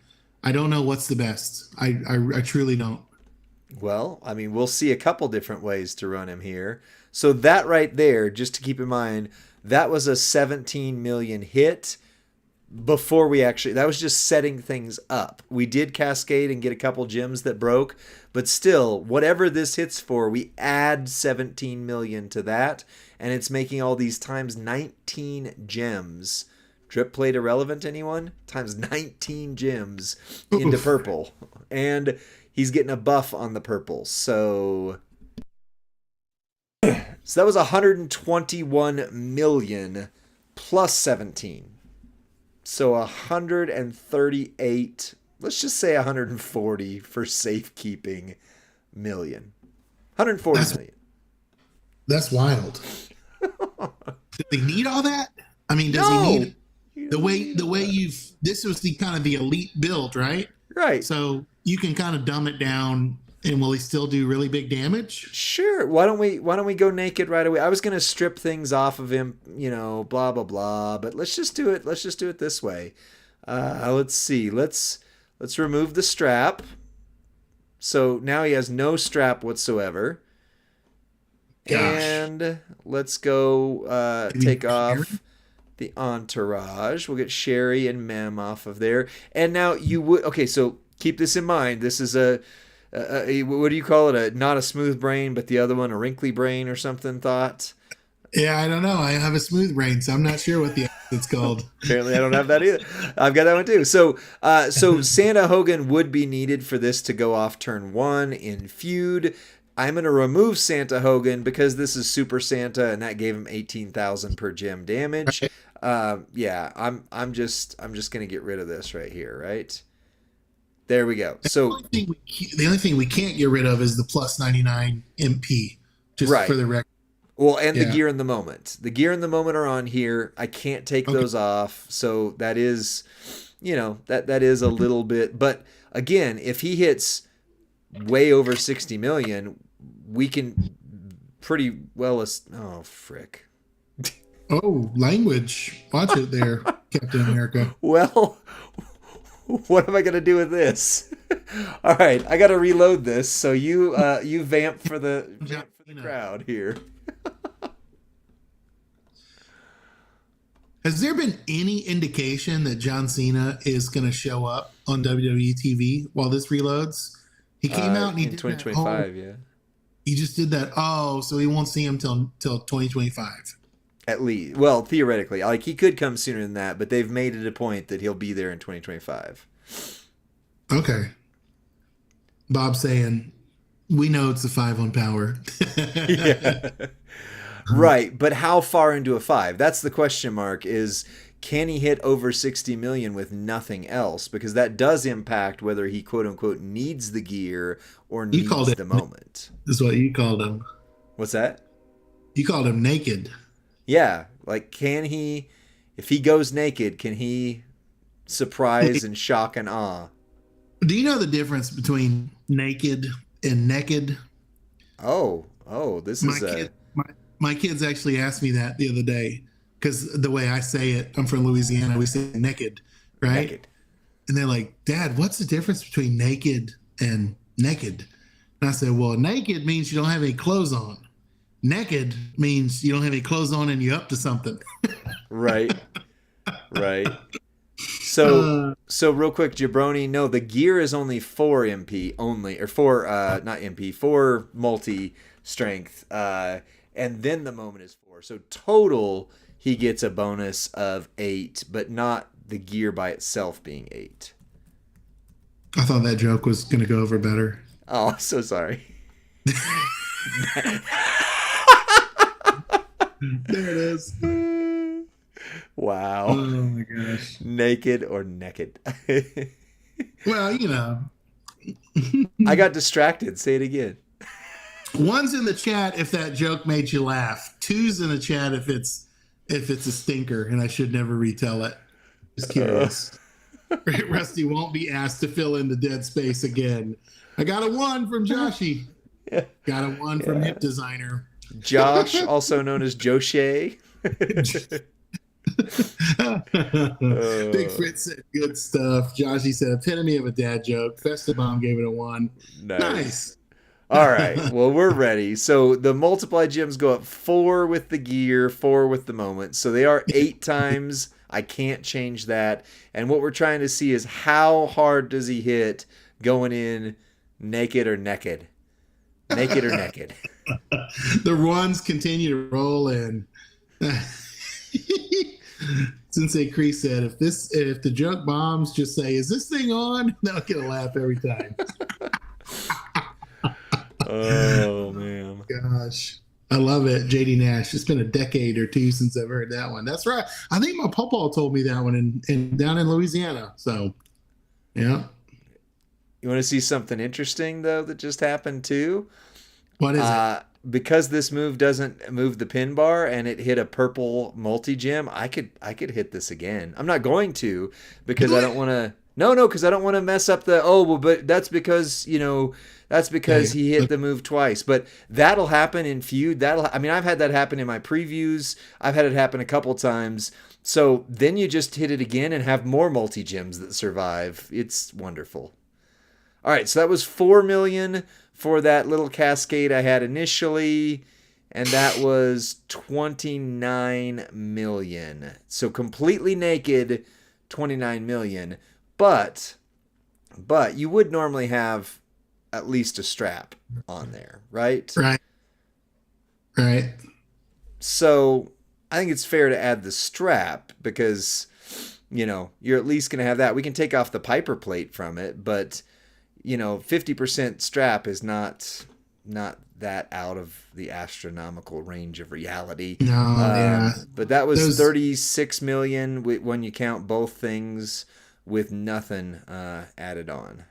don't know what's the best. I truly don't. Well, I mean, we'll see a couple different ways to run him here. So that right there, just to keep in mind, that was a 17 million hit before we actually, that was just setting things up. We did cascade and get a couple gems that broke, but still, whatever this hits for, we add 17 million to that, and it's making all these times 19 gems. Drip plate irrelevant, anyone? Times 19 gems into purple. And he's getting a buff on the purple. So that was 121 million plus 17. So 138, let's just say 140 for safekeeping million. 140 million. That's wild. Did they need all that? I mean, does he need? the way this was the kind of the elite build, right? Right. So you can kind of dumb it down, and will he still do really big damage? Sure. Why don't we go naked right away? I was gonna strip things off of him, blah blah blah. But let's just do it. Let's just do it this way. Let's see. Let's remove the strap. So now he has no strap whatsoever. Gosh. And let's go take off the entourage. We'll get Sherry and Mem off of there. And now okay, so keep this in mind. This is a what do you call it? Not a smooth brain, but the other one, a wrinkly brain or something thought? Yeah, I don't know. I have a smooth brain, so I'm not sure what it's called. Apparently, I don't have that either. I've got that one too. So Santa Hogan would be needed for this to go off turn 1 in feud. I'm going to remove Santa Hogan because this is Super Santa, and that gave him 18,000 per gem damage. Yeah, I'm just going to get rid of this right here, right? There we go. So the only thing we can't get rid of is the plus 99 MP, just right. For the record. Well, and the gear in the moment. The gear in the moment are on here. I can't take those off, so that is, that is a little bit. But again, if he hits way over 60 million, we can pretty well. Oh, frick. Oh, language. Watch it there, Captain America. Well, what am I going to do with this? All right, I got to reload this. So you vamp for the crowd here. Has there been any indication that John Cena is going to show up on WWE TV while this reloads? He came out and he in did 2025, yeah. He just did that. Oh, so he won't see him till 2025. At least, well, theoretically, like he could come sooner than that, but they've made it a point that he'll be there in 2025. Okay. Bob saying, we know it's a 5 on power. Yeah. Right, but how far into a 5? That's the question mark, is can he hit over 60 million with nothing else? Because that does impact whether he quote-unquote needs the gear or needs the moment. This is what you called him. What's that? You called him naked. Yeah, like can he, if he goes naked, can he surprise and shock and awe? Do you know the difference between naked and naked? Oh, this is my kids actually asked me that the other day because the way I say it, I'm from Louisiana, we say naked, right? Naked. And they're like, Dad, what's the difference between naked and naked? And I said, well, naked means you don't have any clothes on. Naked means you don't have any clothes on and you're up to something. Right. So real quick, Jabroni, no, the gear is only 4 MP only, or 4, not MP, 4 multi-strength, and then the moment is 4. So total, he gets a bonus of 8, but not the gear by itself being 8. I thought that joke was going to go over better. Oh, so sorry. There it is. Wow. Oh my gosh. Naked or naked? Well, I got distracted. Say it again. 1's in the chat if that joke made you laugh. 2's in the chat if it's a stinker and I should never retell it. Just curious. Rusty won't be asked to fill in the dead space again. I got a 1 from Joshy. Yeah. Got a 1 from Hip Designer. Josh, also known as Joshe. Big Fritz said good stuff. Joshy said epitome of a dad joke. Festabomb gave it a 1. Nice. All right. Well, we're ready. So the multiply gems go up 4 with the gear, 4 with the moment. So they are 8 times. I can't change that. And what we're trying to see is how hard does he hit going in naked or naked? Naked or naked? The 1s continue to roll in. Sensei Cree said, if the joke bombs, just say, is this thing on? They'll get a laugh every time. Oh, man. Gosh. I love it. JD Nash. It's been a decade or 2 since I've heard that one. That's right. I think my pawpaw told me that one down in Louisiana. So, yeah. You want to see something interesting, though, that just happened, too? What is it? because this move doesn't move the pin bar and it hit a purple multi-gem, I could hit this again. I'm not going to because I don't want to. No, because I don't want to mess up the. Oh, well, but that's because he hit the move twice. But that'll happen in feud. I've had that happen in my previews. I've had it happen a couple times. So then you just hit it again and have more multi-gems that survive. It's wonderful. All right, so that was 4 million for that little cascade I had initially, and that was 29 million. So completely naked, 29 million. But you would normally have at least a strap on there, right? Right. So I think it's fair to add the strap because, you're at least going to have that. We can take off the Piper plate from it, but 50% strap is not that out of the astronomical range of reality. No, yeah. But that was 36 million when you count both things with nothing added on.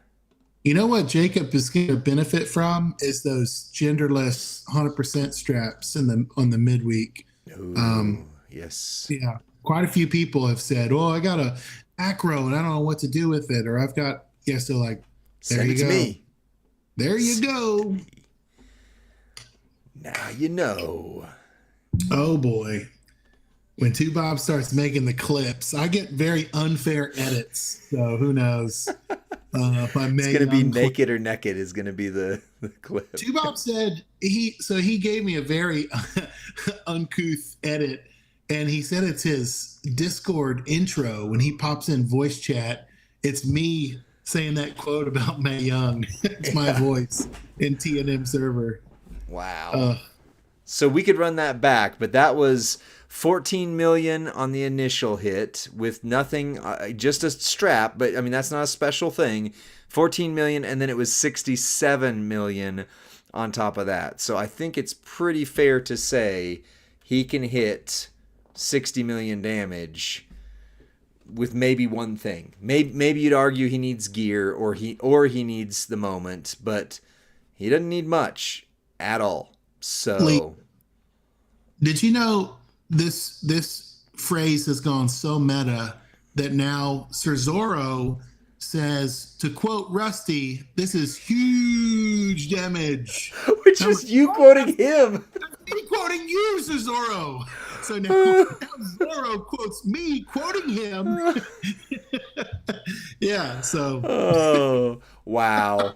You know what Jacob is going to benefit from is those genderless 100% straps on the midweek. Ooh, yes. Yeah. Quite a few people have said, "Oh, I got a acro and I don't know what to do with it," or "I've got." Yeah, so like, there Send you it to go. me. There you go. Now you know. Oh boy. When Two Bob starts making the clips, I get very unfair edits. So who knows? If I make It's going to be naked or naked is going to be the clip. Two Bob said he gave me a very uncouth edit, and he said it's his Discord intro when he pops in voice chat. It's me saying that quote about Mae Young. It's my voice in TNM server. Wow. So we could run that back, but that was 14 million on the initial hit with nothing, just a strap, but I mean, that's not a special thing. 14 million, and then it was 67 million on top of that. So I think it's pretty fair to say he can hit 60 million damage with maybe one thing. Maybe you'd argue he needs gear or he needs the moment, but he doesn't need much at all. So did you know this phrase has gone so meta that now Sir Zorro says, to quote Rusty, "This is huge damage." Which is you quoting him. Me quoting you, Sir Zorro. So now Zorro quotes me quoting him. Yeah, so. Oh, wow.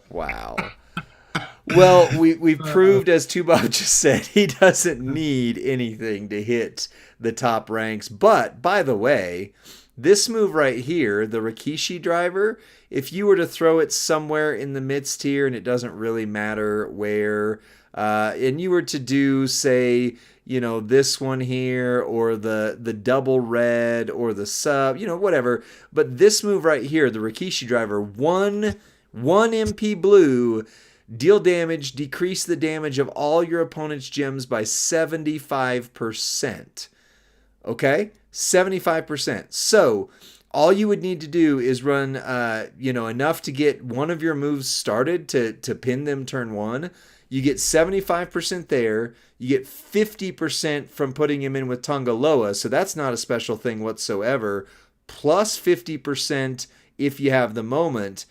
Well, we've proved, as Tubob just said, he doesn't need anything to hit the top ranks. But, by the way, this move right here, the Rikishi driver, if you were to throw it somewhere in the midst here, and it doesn't really matter where, and you were to do, say, this one here, or the double red, or the sub, whatever. But this move right here, the Rikishi driver, one MP blue, deal damage, decrease the damage of all your opponent's gems by 75%. Okay? 75%. So, all you would need to do is run, enough to get one of your moves started to pin them turn one. You get 75% there. You get 50% from putting him in with Tongaloa, so that's not a special thing whatsoever. Plus 50% if you have the moment.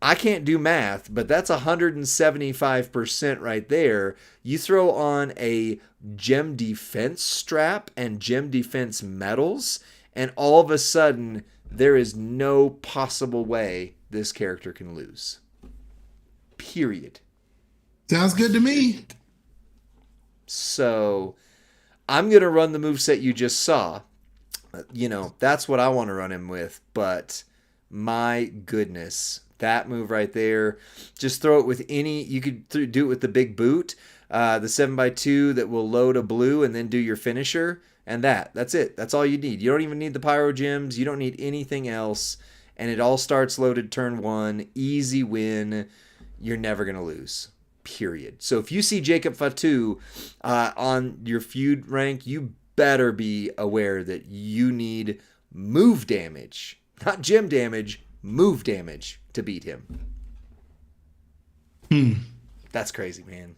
I can't do math, but that's 175% right there. You throw on a gem defense strap and gem defense medals, and all of a sudden, there is no possible way this character can lose. Period. Sounds good to me. So, I'm going to run the moveset you just saw. That's what I want to run him with, but my goodness. That move right there, just throw it with you could do it with the big boot, the 7x2 that will load a blue and then do your finisher, and that's it. That's all you need. You don't even need the pyro gems. You don't need anything else, and it all starts loaded turn one. Easy win. You're never going to lose. Period. So if you see Jacob Fatu on your feud rank, you better be aware that you need move damage, not gem damage, move damage to beat him. That's crazy, man.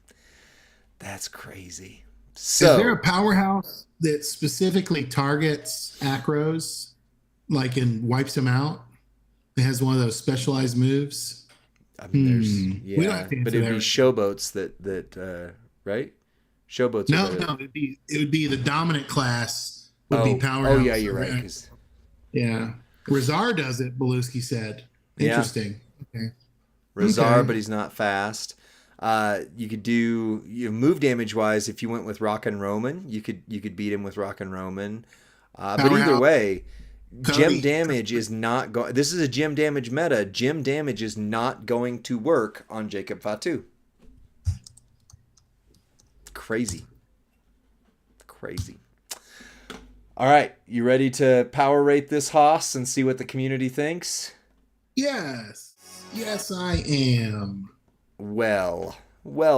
That's crazy. Is there a So, powerhouse that specifically targets acros, like and wipes them out? It has one of those specialized moves. I mean, there's We don't have yeah, to but answer it'd that be right now. showboats right? Showboats are No, better. no, it would be the dominant class would be Oh yeah, powerhouse you're over right. acro. Because Yeah. Razar does it, Beluski said. yeah, Interesting. Okay. Razar, Okay. but he's not fast. You could do move damage wise. If you went with Rock and Roman, you could beat him with Rock and Roman. But either Powerhouse way, gem Cody. damage is not going. This is a gem damage meta. Gem damage is not going to work on Jacob Fatu. Crazy, crazy. All right, you ready to power rate this hoss and see what the community thinks? Yes. Yes, I am. Well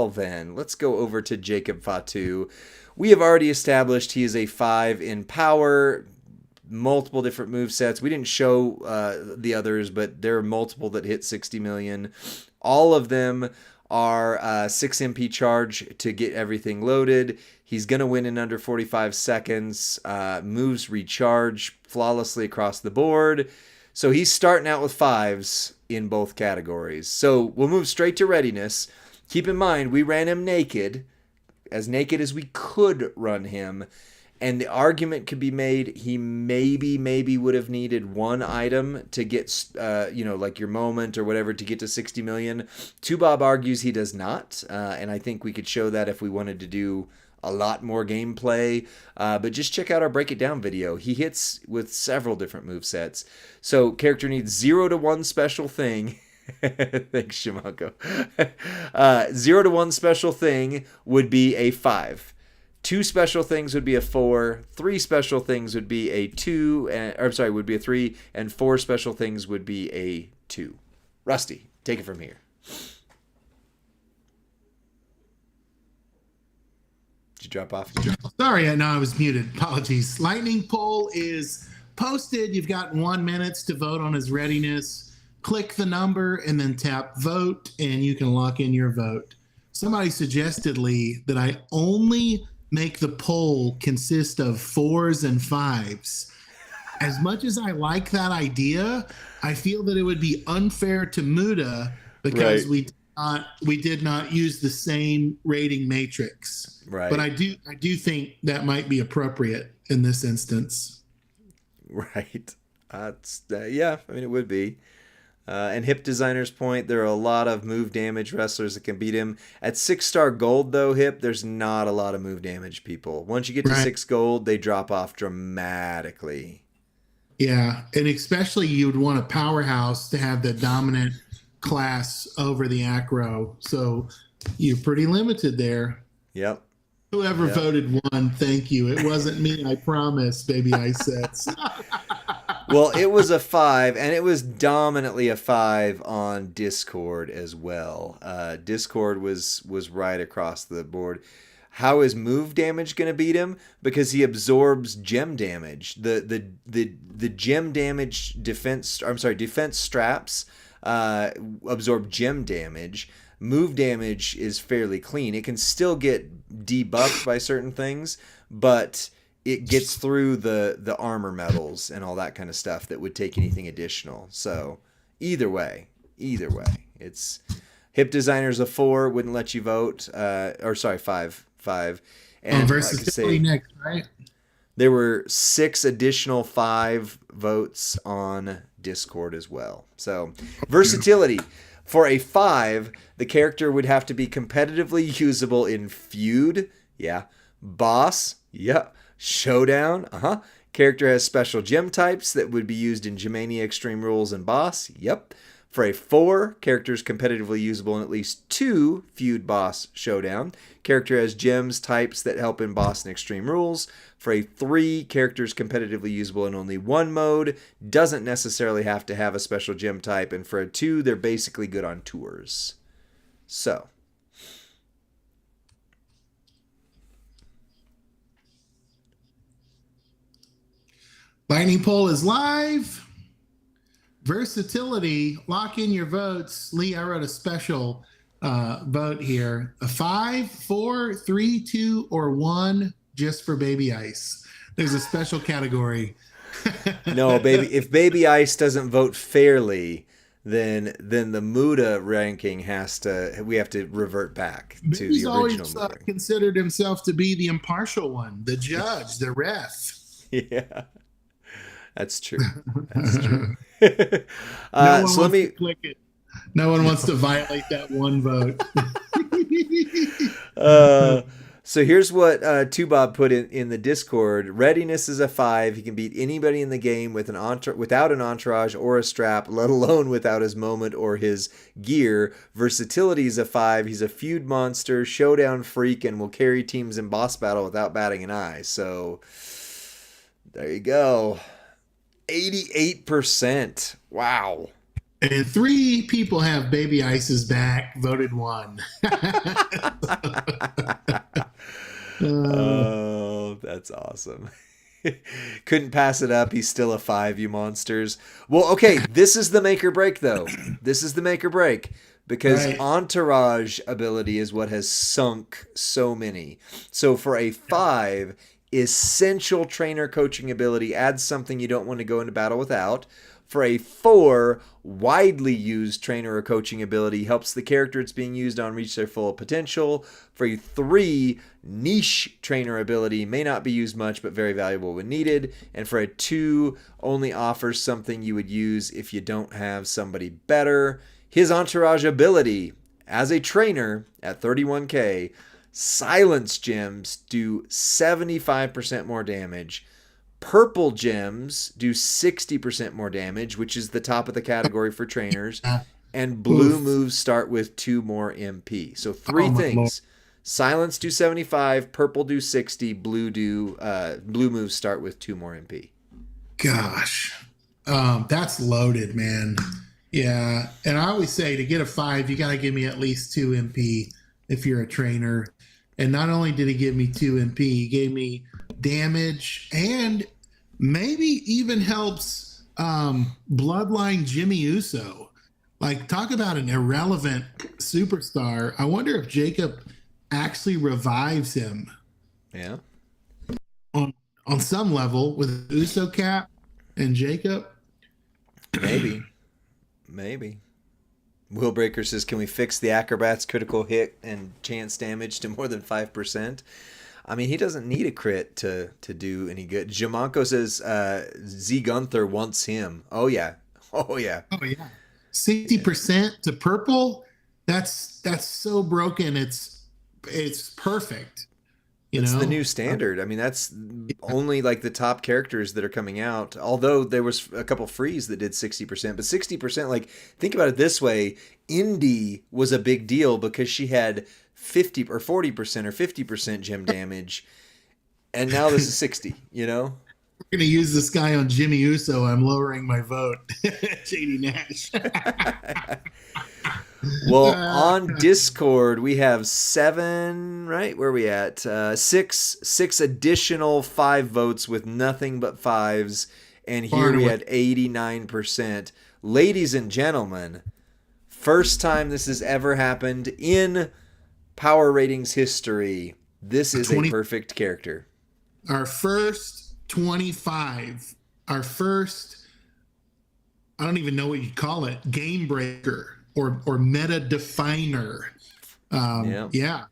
then, let's go over to Jacob Fatu. We have already established he is a 5 in power, multiple different move sets. We didn't show the others, but there are multiple that hit 60 million. All of them are 6 MP charge to get everything loaded. He's going to win in under 45 seconds. Moves recharge flawlessly across the board. So he's starting out with 5s in both categories. So we'll move straight to readiness. Keep in mind, we ran him naked as we could run him. And the argument could be made he maybe would have needed one item to get, like your moment or whatever to get to 60 million. Two Bob argues he does not. And I think we could show that if we wanted to do a lot more gameplay. But just check out our Break It Down video. He hits with several different move sets. So character needs 0 to 1 special thing. Thanks, Shimako. 0 to 1 special thing would be a 5. 2 special things would be a 4. 3 special things would be a 2. Would be a 3. And 4 special things would be a 2. Rusty, take it from here. Did you drop off? Sorry, I know I was muted. Apologies. Lightning poll is posted. You've got 1 minute to vote on his readiness. Click the number and then tap vote, and you can lock in your vote. Somebody suggested, Lee, that I only make the poll consist of 4s and 5s. As much as I like that idea, I feel that it would be unfair to Muda because Right. we did not use the same rating matrix. Right. But I do think that might be appropriate in this instance. Right. Yeah, I mean, it would be. And Hip Designer's point, there are a lot of move damage wrestlers that can beat him. At 6-star gold, though, Hip, there's not a lot of move damage people. Once you get to 6 gold, they drop off dramatically. Yeah, and especially you would want a powerhouse to have the dominant class over the acro. So you're pretty limited there. Yep. Whoever voted won, thank you. It wasn't me, I promise, baby ice sets. Well, it was a 5, and it was dominantly a 5 on Discord as well. Discord was right across the board. How is move damage going to beat him? Because he absorbs gem damage. The gem damage defense straps absorb gem damage. Move damage is fairly clean. It can still get debuffed by certain things, but it gets through the armor metals and all that kind of stuff that would take anything additional. So either way, it's Hip Designer's a 4, wouldn't let you vote. 5. And Versatility next, right? There were 6 additional 5 votes on Discord as well. So versatility. For a 5, the character would have to be competitively usable in Feud. Yeah. Boss. Yeah. Showdown. Character has special gem types that would be used in Gemania Extreme Rules and Boss. Yep. For a 4, character is competitively usable in at least 2 Feud, Boss, Showdown. Character has gems types that help in Boss and Extreme Rules. For a 3, character is competitively usable in only 1 mode. Doesn't necessarily have to have a special gem type. And for a 2, they're basically good on tours. So. Lightning poll is live. Versatility, lock in your votes. Lee, I wrote a special vote here. A 5, 4, 3, 2, or 1 just for Baby Ice. There's a special category. No, baby. If Baby Ice doesn't vote fairly, then the Muda ranking we have to revert back to He's the original always Muda. considered himself to be the impartial one, the judge, the ref. Yeah, that's true. That's true. No one So let wants to me. click it. No one wants to violate that one vote. Uh, so here's what Tubob put in the Discord. Readiness is a 5. He can beat anybody in the game without an entourage or a strap, let alone without his moment or his gear. Versatility is a 5. He's a feud monster, showdown freak, and will carry teams in boss battle without batting an eye. So there you go. 88%. Wow. And 3 people have Baby Ice's back, voted 1. Oh, that's awesome. Couldn't pass it up. He's still a 5, you monsters. Well, okay, this is the make or break, though. This is the make or break because Right. entourage ability is what has sunk so many. So for a 5, essential trainer coaching ability adds something you don't want to go into battle without. For a 4, widely used trainer or coaching ability helps the character it's being used on reach their full potential. For a 3, niche trainer ability may not be used much but very valuable when needed. And for a 2, only offers something you would use if you don't have somebody better. His entourage ability as a trainer at 31k, silence gems do 75% more damage. Purple gems do 60% more damage, which is the top of the category for trainers. And blue moves start with 2 more MP. So 3 my things. Lord. Silence do 75, purple do 60, blue moves start with 2 more MP. Gosh, that's loaded, man. Yeah, and I always say to get a 5, you got to give me at least 2 MP if you're a trainer. And not only did he give me 2 MP, he gave me damage and maybe even helps Bloodline Jimmy Uso. Like, talk about an irrelevant superstar. I wonder if Jacob actually revives him Yeah. on some level with Uso cap and Jacob. Maybe. Maybe. Willbreaker says, can we fix the Acrobat's critical hit and chance damage to more than 5%? I mean, he doesn't need a crit to do any good. Jamanko says Z Gunther wants him. Oh, yeah. Oh, yeah. Oh yeah, 60% to purple. That's so broken. It's perfect. It's the new standard. I mean, that's only like the top characters that are coming out. Although there was a couple frees that did 60%, but 60%, like, think about it this way. Indy was a big deal because she had 50 or 40% or 50% gem damage. And now this is 60, you know? We're gonna use this guy on Jimmy Uso. I'm lowering my vote. JD Nash. Well, on Discord, we have 7, right? Where are we at? 6 additional 5 votes with nothing but 5s. And here we had 89%. Ladies and gentlemen, first time this has ever happened in Power Ratings history. This is a perfect character. Our first 25. Our first, I don't even know what you call it, game breaker or meta definer. Yeah.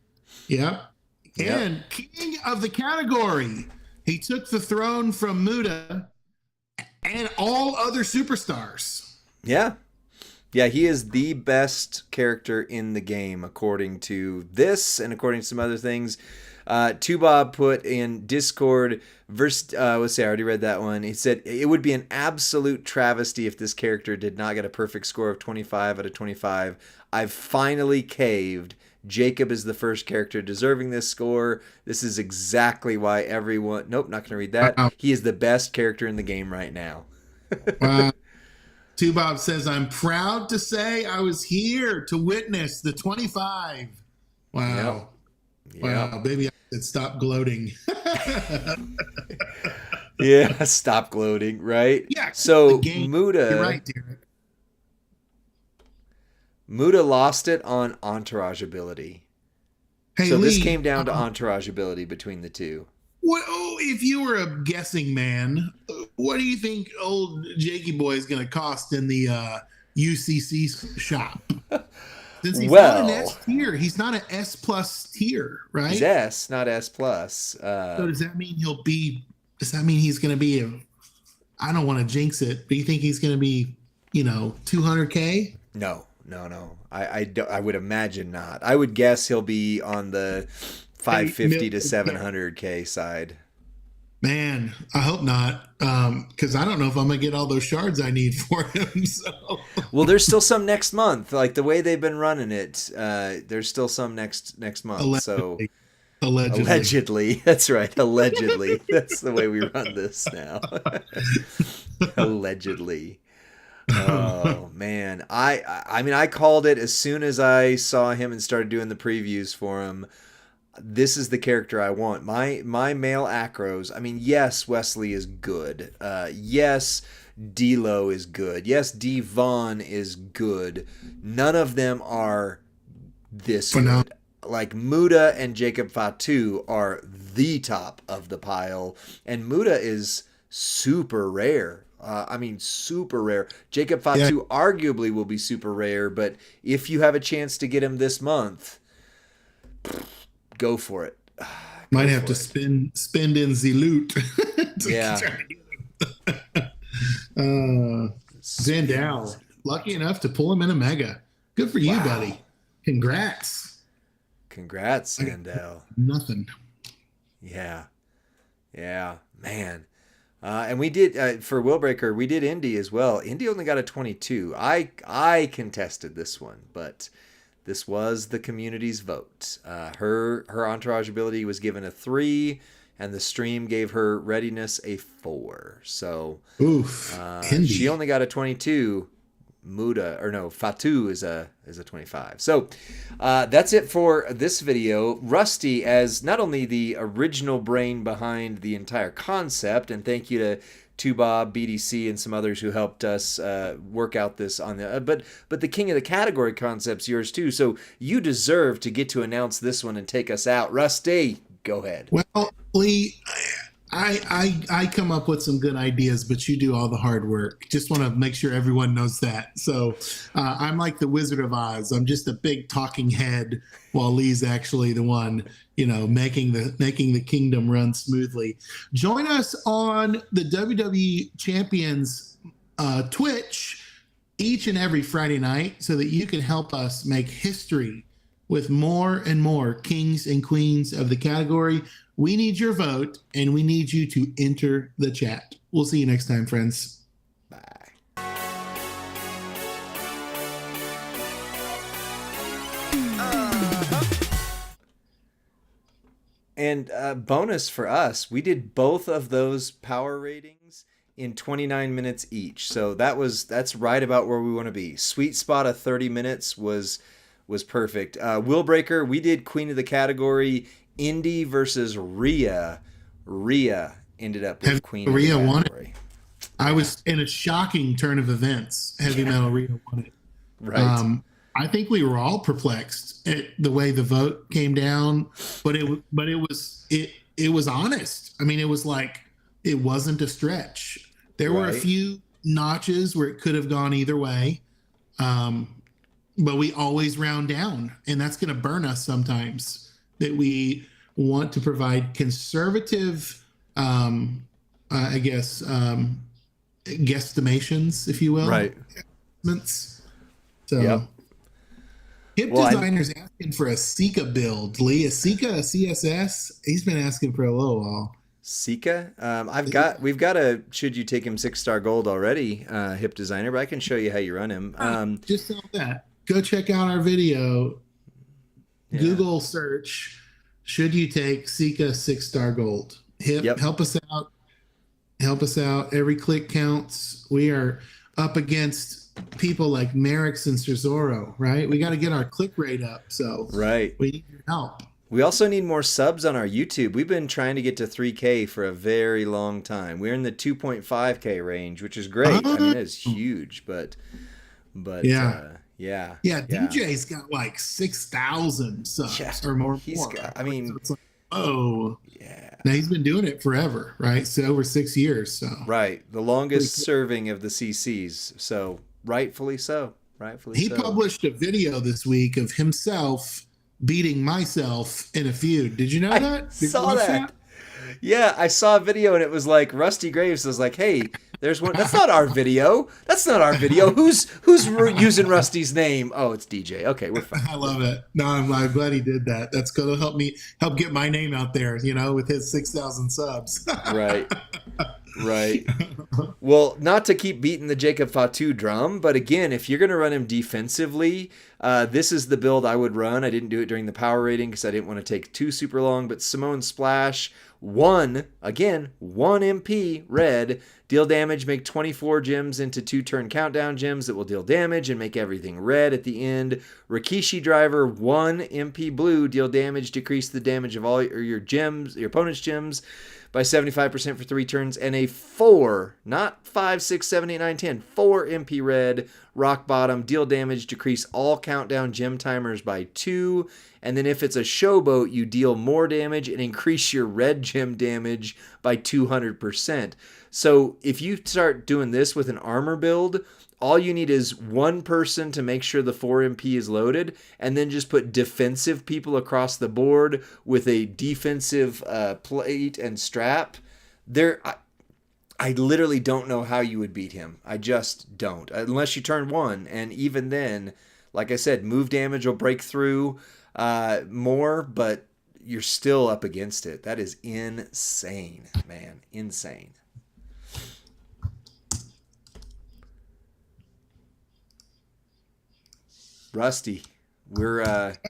And king of the category. He took the throne from Muda and all other superstars. Yeah. Yeah, he is the best character in the game, according to this and according to some other things. Tubob put in Discord, let's see, I already read that one. He said, it would be an absolute travesty if this character did not get a perfect score of 25 out of 25. I've finally caved. Jacob is the first character deserving this score. This is exactly why everyone... Nope, not going to read that. Wow. He is the best character in the game right now. Tubob says, I'm proud to say I was here to witness the 25. Wow. Yep. Wow, baby, I said stop gloating. Yeah, stop gloating, right? Yeah. So You're Muda, right, Derek. Muda lost it on entourage ability. Hey, So Lee, this came down to entourage ability between the two. what? Oh, if you were a guessing man, what do you think old Jakey Boy is going to cost in the UCC shop? Since he's not an Well, S tier, he's not an S plus tier, right? he's S, not S plus. So does that mean he'll be? Does that mean he's going to be? I don't want to jinx it, but you think he's going to be, 200K? No. I would imagine not. I would guess he'll be on the 550 to 700K side. Man, I hope not, because I don't know if I'm gonna get all those shards I need for him. So, well, there's still some next month. Like the way they've been running it, there's still some next month. Allegedly. So allegedly, that's right. Allegedly, that's the way we run this now. Allegedly. Oh man, I mean, I called it as soon as I saw him and started doing the previews for him. This is the character I want. My male acros. I mean, yes, Wesley is good. Yes, D'Lo is good. Yes, Devon is good. None of them are this good. Like Muda and Jacob Fatu are the top of the pile, and Muda is super rare. Super rare. Jacob Fatu arguably will be super rare, but if you have a chance to get him this month, go for it. Might have to spend in the loot. Yeah. Zandal, lucky enough to pull him in a mega. Good for you, buddy. Congrats, Zandal. Nothing. Yeah, man. And we did for Willbreaker. We did Indy as well. Indy only got a 22. I contested this one, but this was the community's vote. Her entourage ability was given a 3, and the stream gave her readiness a 4. So she only got a 22. Fatu is a 25. So that's it for this video. Rusty, as not only the original brain behind the entire concept, and thank you to Tubob, BDC, and some others who helped us work out this on the but the king of the category concept's yours too. So you deserve to get to announce this one and take us out. Rusty, go ahead. Well, Lee, I come up with some good ideas, but you do all the hard work. Just want to make sure everyone knows that. So I'm like the Wizard of Oz. I'm just a big talking head, while Lee's actually the one, making the kingdom run smoothly. Join us on the WWE Champions Twitch each and every Friday night, so that you can help us make history with more and more kings and queens of the category. We need your vote, and we need you to enter the chat. We'll see you next time, friends. Bye. And bonus for us, we did both of those power ratings in 29 minutes each. So that's right about where we want to be. Sweet spot of 30 minutes was perfect. Willbreaker, we did Queen of the Category. Indy versus Rhea. Rhea ended up with Queen Rhea of the won Category. I was in a shocking turn of events. Heavy Metal Rhea won it. Right. I think we were all perplexed at the way the vote came down, but it was honest. I mean, it was like, it wasn't a stretch. There were a few notches where it could have gone either way. But we always round down, and that's going to burn us sometimes. That we want to provide conservative, guesstimations, if you will. Right. So, Hip Designer's asking for a Sika build. Lee, a Sika, a CSS? He's been asking for a little while. Sika? We've got a, should you take him 6-star gold already, Hip Designer, but I can show you how you run him. Just tell that. Go check out our video. Yeah. Google search, should you take Sika 6-star gold? Help us out. Help us out. Every click counts. We are up against people like Merrick's and Cesaro, right? We got to get our click rate up. So we need your help. We also need more subs on our YouTube. We've been trying to get to 3K for a very long time. We're in the 2.5K range, which is great. I mean, it's huge, but Yeah. Yeah, Yeah. DJ's got like 6,000 Yeah. subs or more. He's got, I So mean, it's like, oh, yeah. now he's been doing it forever, right? So over 6 years. So Right. The pretty longest cool. serving of the CCs. So rightfully so. Rightfully He so. published a video this week of himself beating myself in a feud. Did you know I that? Did you saw watch that. that? Yeah, I saw a video and it was like Rusty Graves was like, "Hey, there's one. That's not our video. That's not our video. Who's using Rusty's name? Oh, it's DJ. Okay, we're fine. I love it. No, I'm glad he did that. That's going to help get my name out there, with his 6,000 subs. Right. Right. Well, not to keep beating the Jacob Fatu drum, but again, if you're going to run him defensively, this is the build I would run. I didn't do it during the power rating because I didn't want to take too super long, but Simone Splash, one MP red, deal damage, make 24 gems into 2-turn countdown gems that will deal damage and make everything red at the end. Rikishi Driver, 1 MP blue, deal damage, decrease the damage of all your gems, your opponent's gems, by 75% for 3 turns, and a 4, not 5, 6, 7, 8, 9, 10, 4 MP red, rock bottom, deal damage, decrease all countdown gem timers by 2, and then if it's a showboat, you deal more damage and increase your red gem damage by 200%. So if you start doing this with an armor build, all you need is one person to make sure the 4MP is loaded, and then just put defensive people across the board with a defensive plate and strap. I literally don't know how you would beat him. I just don't. Unless you turn 1, and even then, like I said, move damage will break through more, but you're still up against it. That is insane, man. Insane. Rusty, we're at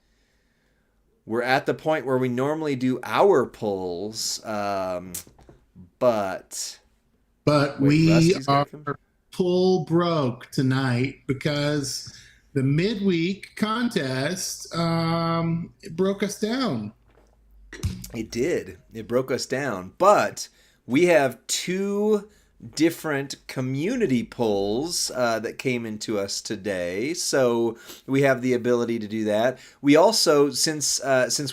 the point where we normally do our polls, but wait, we Rusty's are gonna come? full broke tonight because the midweek contest it broke us down. It did. It broke us down, but we have 2 different community polls that came into us today, so we have the ability to do that. We also, since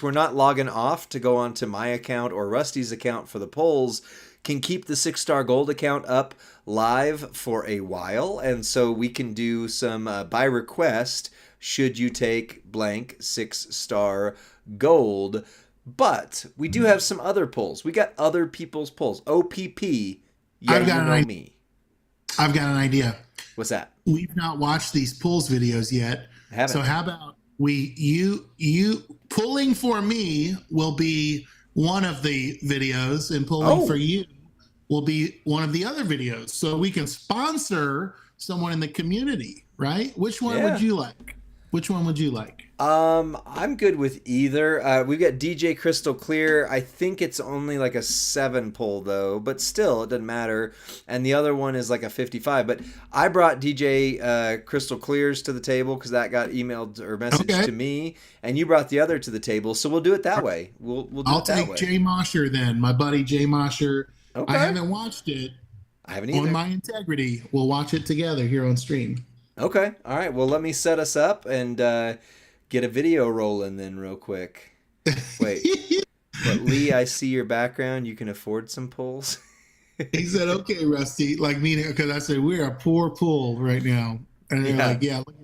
we're not logging off to go onto my account or Rusty's account for the polls, can keep the 6-star gold account up live for a while, and so we can do some by request should you take blank 6-star gold. But we do have some other polls. We got other people's polls. OPP. Yeah, I've got you know me. I've got an idea. What's that? We've not watched these polls videos yet. Haven't. So how about you pulling for me will be one of the videos, and pulling for you will be one of the other videos. So we can sponsor someone in the community, right? Which one would you like? Which one would you like? I'm good with either. We've got DJ Crystal Clear. I think it's only like a 7 pull though, but still it doesn't matter. And the other one is like a 55. But I brought DJ Crystal Clears to the table because that got emailed or messaged to me, and you brought the other to the table. So we'll do it that way. We'll do I'll it that take way. Jay Mosher then, my buddy Jay Mosher. Okay. I haven't watched it. I haven't either. On my integrity, we'll watch it together here on stream. Okay. All right. Well, let me set us up and get a video rolling then real quick. Wait. But Lee, I see your background. You can afford some pulls. He said, okay, Rusty. Like, meaning, because I said, we're a poor pull right now. And they're like, yeah, look,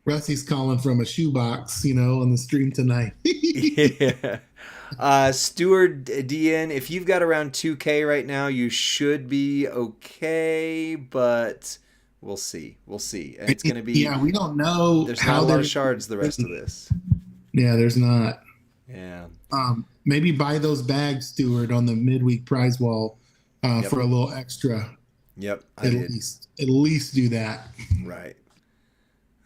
Rusty's calling from a shoebox, on the stream tonight. Yeah. Steward DN, if you've got around 2K right now, you should be okay, but we'll see. We'll see. And it's going to be... Yeah, we don't know. There's not a lot of shards the rest of this. Yeah, there's not. Yeah. Maybe buy those bags, Steward, on the midweek prize wall for a little extra. Yep, At least do that. Right.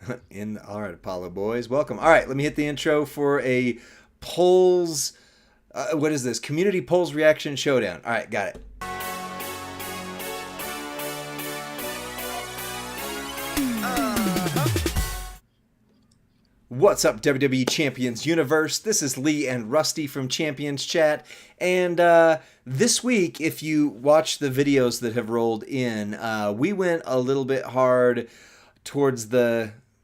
All right, Apollo boys, welcome. All right, let me hit the intro for a polls. What is this? Community polls reaction showdown. All right, got it. What's up, WWE Champions Universe? This is Lee and Rusty from Champions Chat. And this week, if you watch the videos that have rolled in, we went a little bit hard towards the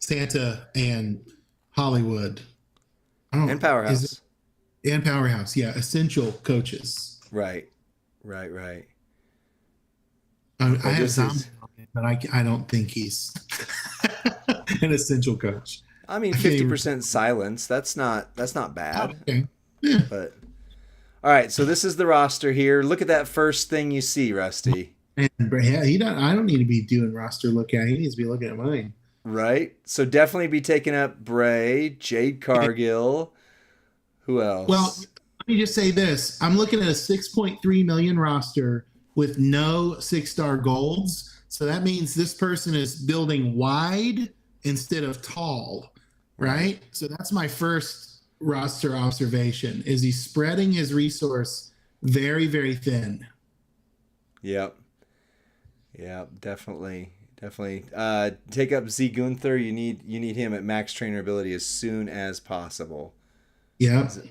Santa and Hollywood. I don't, And is it, Powerhouse. and Powerhouse. Yeah, essential coaches. Right. Right, right. I Well, have this Zombie is on it, but I don't think he's an essential coach. I mean I can't even. 50% silence. That's not Oh, bad. okay. Yeah. But all right, so this is the roster here. Look at that first thing you see, Rusty. And yeah, he don't. I don't need to be doing roster look at. He needs to be looking at mine. Right? So definitely be taking up Bray, Jade Cargill. Who Well, else? let me just say this. I'm looking at a 6.3 million roster with no 6-star golds. So that means this person is building wide instead of tall, Right. right? So that's my first roster observation. Is he spreading his resource very, very thin? Yep. Yeah, definitely. Definitely. Take up Z Gunther. You need him at max trainer ability as soon as possible. Yeah. Z-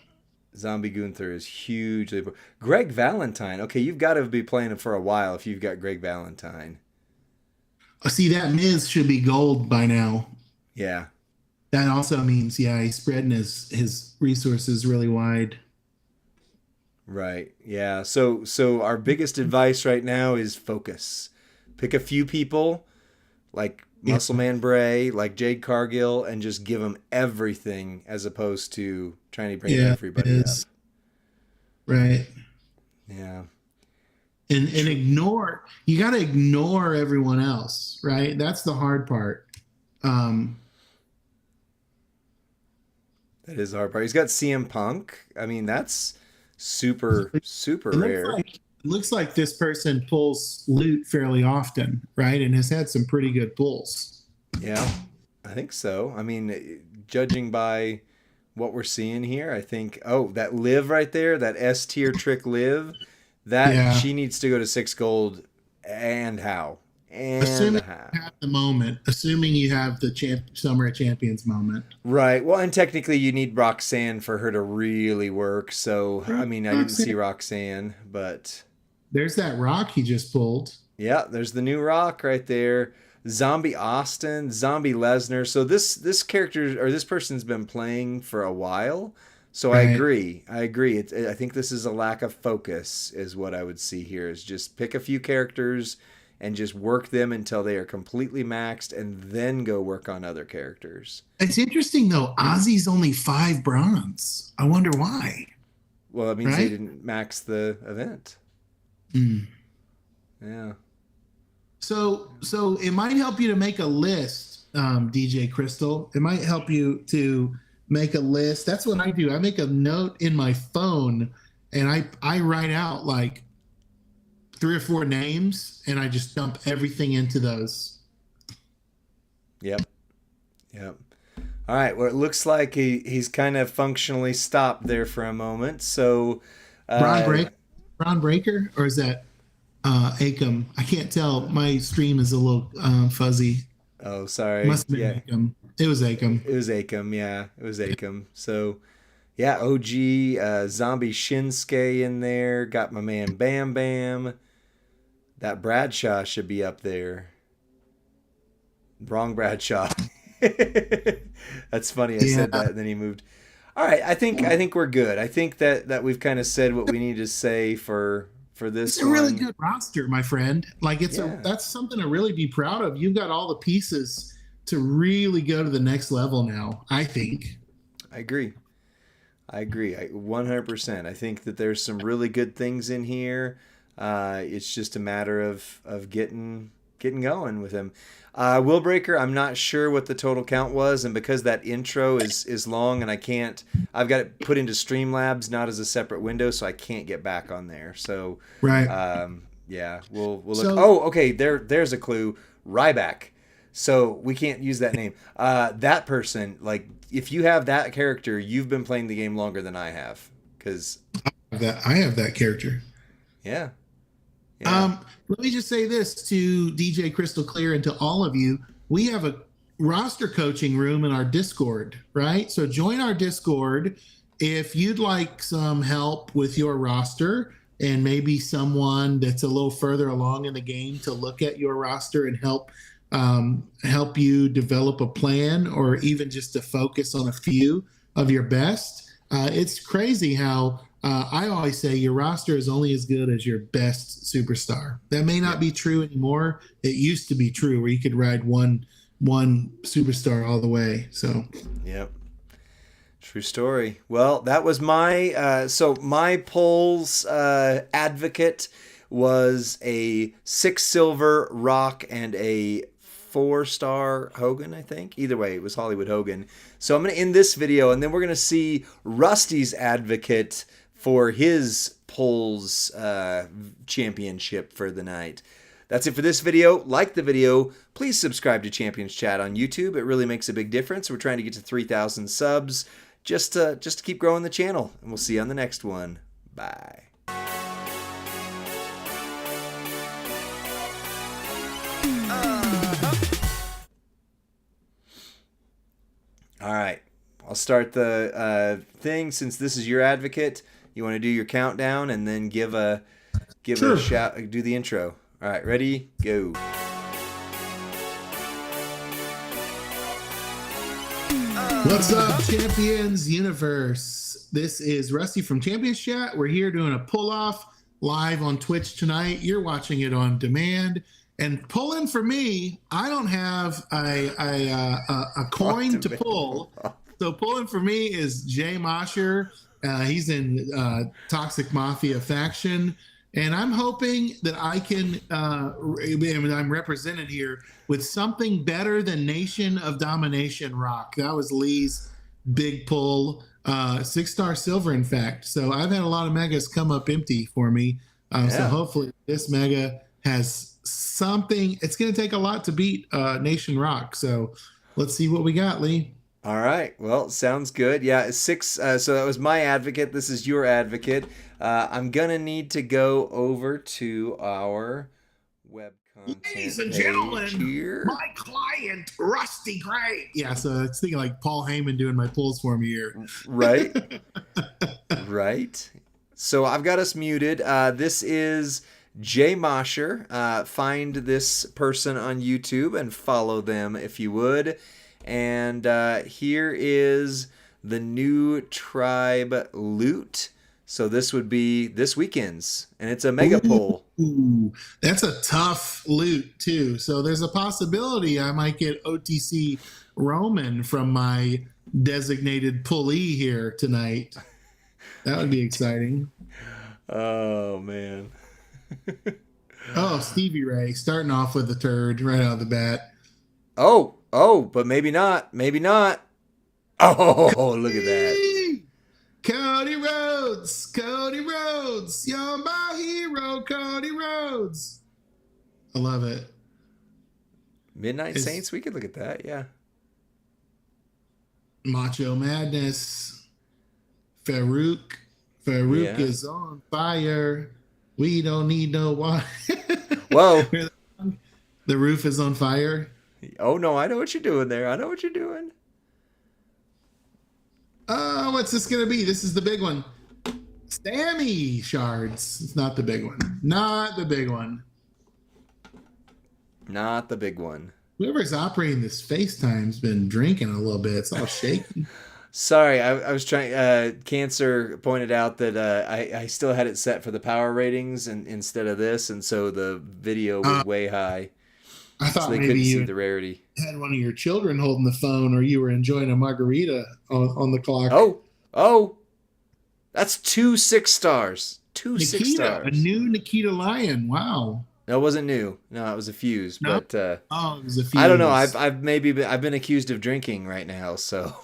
Zombie Gunther is hugely. Greg Valentine. Okay, you've got to be playing him for a while if you've got Greg Valentine. See, that Miz should be gold by now. Yeah. That also means, yeah, he's spreading his resources really wide. Right. Yeah. So our biggest advice right now is focus. Pick a few people like Yeah. Muscle Man Bray, like Jade Cargill, and just give them everything as opposed to trying to bring Yeah, it everybody up. is. Right. Yeah. And ignore, you got to ignore everyone else, right? That's the hard part. Um, That is the hard part. He's got CM Punk. I mean, that's super, super it rare. looks like this person pulls loot fairly often, right? And has had some pretty good pulls. Yeah, I think so. I mean, judging by what we're seeing here, I think, oh, that Liv right there, that S tier trick Liv, that Yeah. she needs to go to 6 gold and how? And Assuming how? you have the moment, assuming you have the Summer of Champions moment. Right. Well, and technically you need Roxanne for her to really work. So, I mean, I didn't see Roxanne. Roxanne, but There's that rock he just pulled. yeah, there's the new Rock right there. Zombie Austin, Zombie Lesnar. So this character or this person's been playing for a while. So I Right. agree. I agree. I think this is a lack of focus is what I would see here. Is just pick a few characters and just work them until they are completely maxed, and then go work on other characters. It's interesting though. Ozzy's only 5 bronze. I wonder why. Well, that means they Right? didn't max the event. Mm. Yeah. So it might help you to make a list, DJ Crystal. It might help you to make a list. That's what I do. I make a note in my phone, and I write out like 3 or 4 names, and I just dump everything into those. Yep. Yep. All right. Well, it looks like he's kind of functionally stopped there for a moment. So, Braun uh, Break, Braun Breaker, or is that Acom? I can't tell. My stream is a little fuzzy. oh, sorry. Must have been Yeah, Acom. It was Acom. it was Akam. Yeah, it was Akam. So, yeah, OG Zombie Shinsuke in there. Got my man Bam Bam. That Bradshaw should be up there. Wrong Bradshaw. That's funny. I Yeah. said that, and then he moved. All right, I think we're good. I think that we've kind of said what we need to say for It's this a really one. good roster, my friend. Like Yeah, that's something to really be proud of. You've got all the pieces to really go to the next level now, I think. I agree. I agree. 100%. I think that there's some really good things in here. It's just a matter of getting going with him. Will Breaker, I'm not sure what the total count was, and because that intro is long and I've got it put into Streamlabs, not as a separate window, so I can't get back on there. So, Right. yeah, we'll look. So Oh, okay. There's a clue. Ryback. So we can't use that name. That person, like, if you have that character, you've been playing the game longer than I have. Because that I have that character. yeah, yeah, Let me just say this to DJ Crystal Clear and to all of you. We have a roster coaching room in our Discord, right? So join our Discord if you'd like some help with your roster and maybe someone that's a little further along in the game to look at your roster and help help you develop a plan or even just to focus on a few of your best. It's crazy how I always say your roster is only as good as your best superstar. That may not be true anymore. It used to be true where you could ride one superstar all the way. So, Yep. True story. Well, that was my so my polls advocate was a 6 silver Rock and a 4-star Hogan, I think. Either way, it was Hollywood Hogan. So I'm going to end this video, and then we're going to see Rusty's advocate for his polls championship for the night. That's it for this video. Like the video. Please subscribe to Champions Chat on YouTube. It really makes a big difference. We're trying to get to 3,000 subs just to keep growing the channel. And we'll see you on the next one. Bye. All right. I'll start the thing since this is your advocate. You want to do your countdown and then give a shout, do the intro. All right, ready? Go. What's up, Champions Universe? This is Rusty from Champions Chat. We're here doing a pull-off live on Twitch tonight. You're watching it on demand. And pulling for me, I don't have a coin to pull. So pulling for me is Jay Mosher. He's in Toxic Mafia faction. And I'm hoping that I can, I'm represented here with something better than Nation of Domination Rock. That was Lee's big pull, 6-star silver, in fact. So I've had a lot of megas come up empty for me. So hopefully this mega has something. It's going to take a lot to beat Nation Rock. So let's see what we got, Lee. All right. Well, sounds good. Yeah, 6. So that was my advocate. This is your advocate. I'm going to need to go over to our web content Ladies and gentlemen, here. My client, Rusty Gray. Yeah, so it's thinking like Paul Heyman doing my pulls for me here. Right. Right. So I've got us muted. This is Jay Mosher. Find this person on YouTube and follow them if you would. And here is the new tribe loot. So this would be this weekend's, and it's a mega pull. Ooh, that's a tough loot too. So there's a possibility I might get OTC Roman from my designated pulley here tonight. That would be exciting. Oh man. Oh, Stevie Ray starting off with a turd right out of the bat. Oh, but maybe not. Maybe not. Oh, look at that. Cody Rhodes, you're my hero, Cody Rhodes. I love it. Midnight Saints, we could look at that, yeah. Macho Madness, Farouk is on fire. We don't need no water. Whoa. The roof is on fire. Oh, no, I know what you're doing there. I know what you're doing. Oh, what's this going to be? This is the big one. Sammy shards. It's not the big one. Not the big one. Not the big one. Whoever's operating this FaceTime's been drinking a little bit. It's all shaky. Sorry, I was trying. Cancer pointed out that I still had it set for the power ratings instead of this, and so the video was way high. I thought so they maybe couldn't you see the rarity. Had one of your children holding the phone, or you were enjoying a margarita on the clock. Oh, that's 2 6 stars. Two Nikita, 6 stars. A new Nikita Lion. Wow. No, it wasn't new. No, it was a fuse. No? But it was a fuse. I don't know. I've been accused of drinking right now. So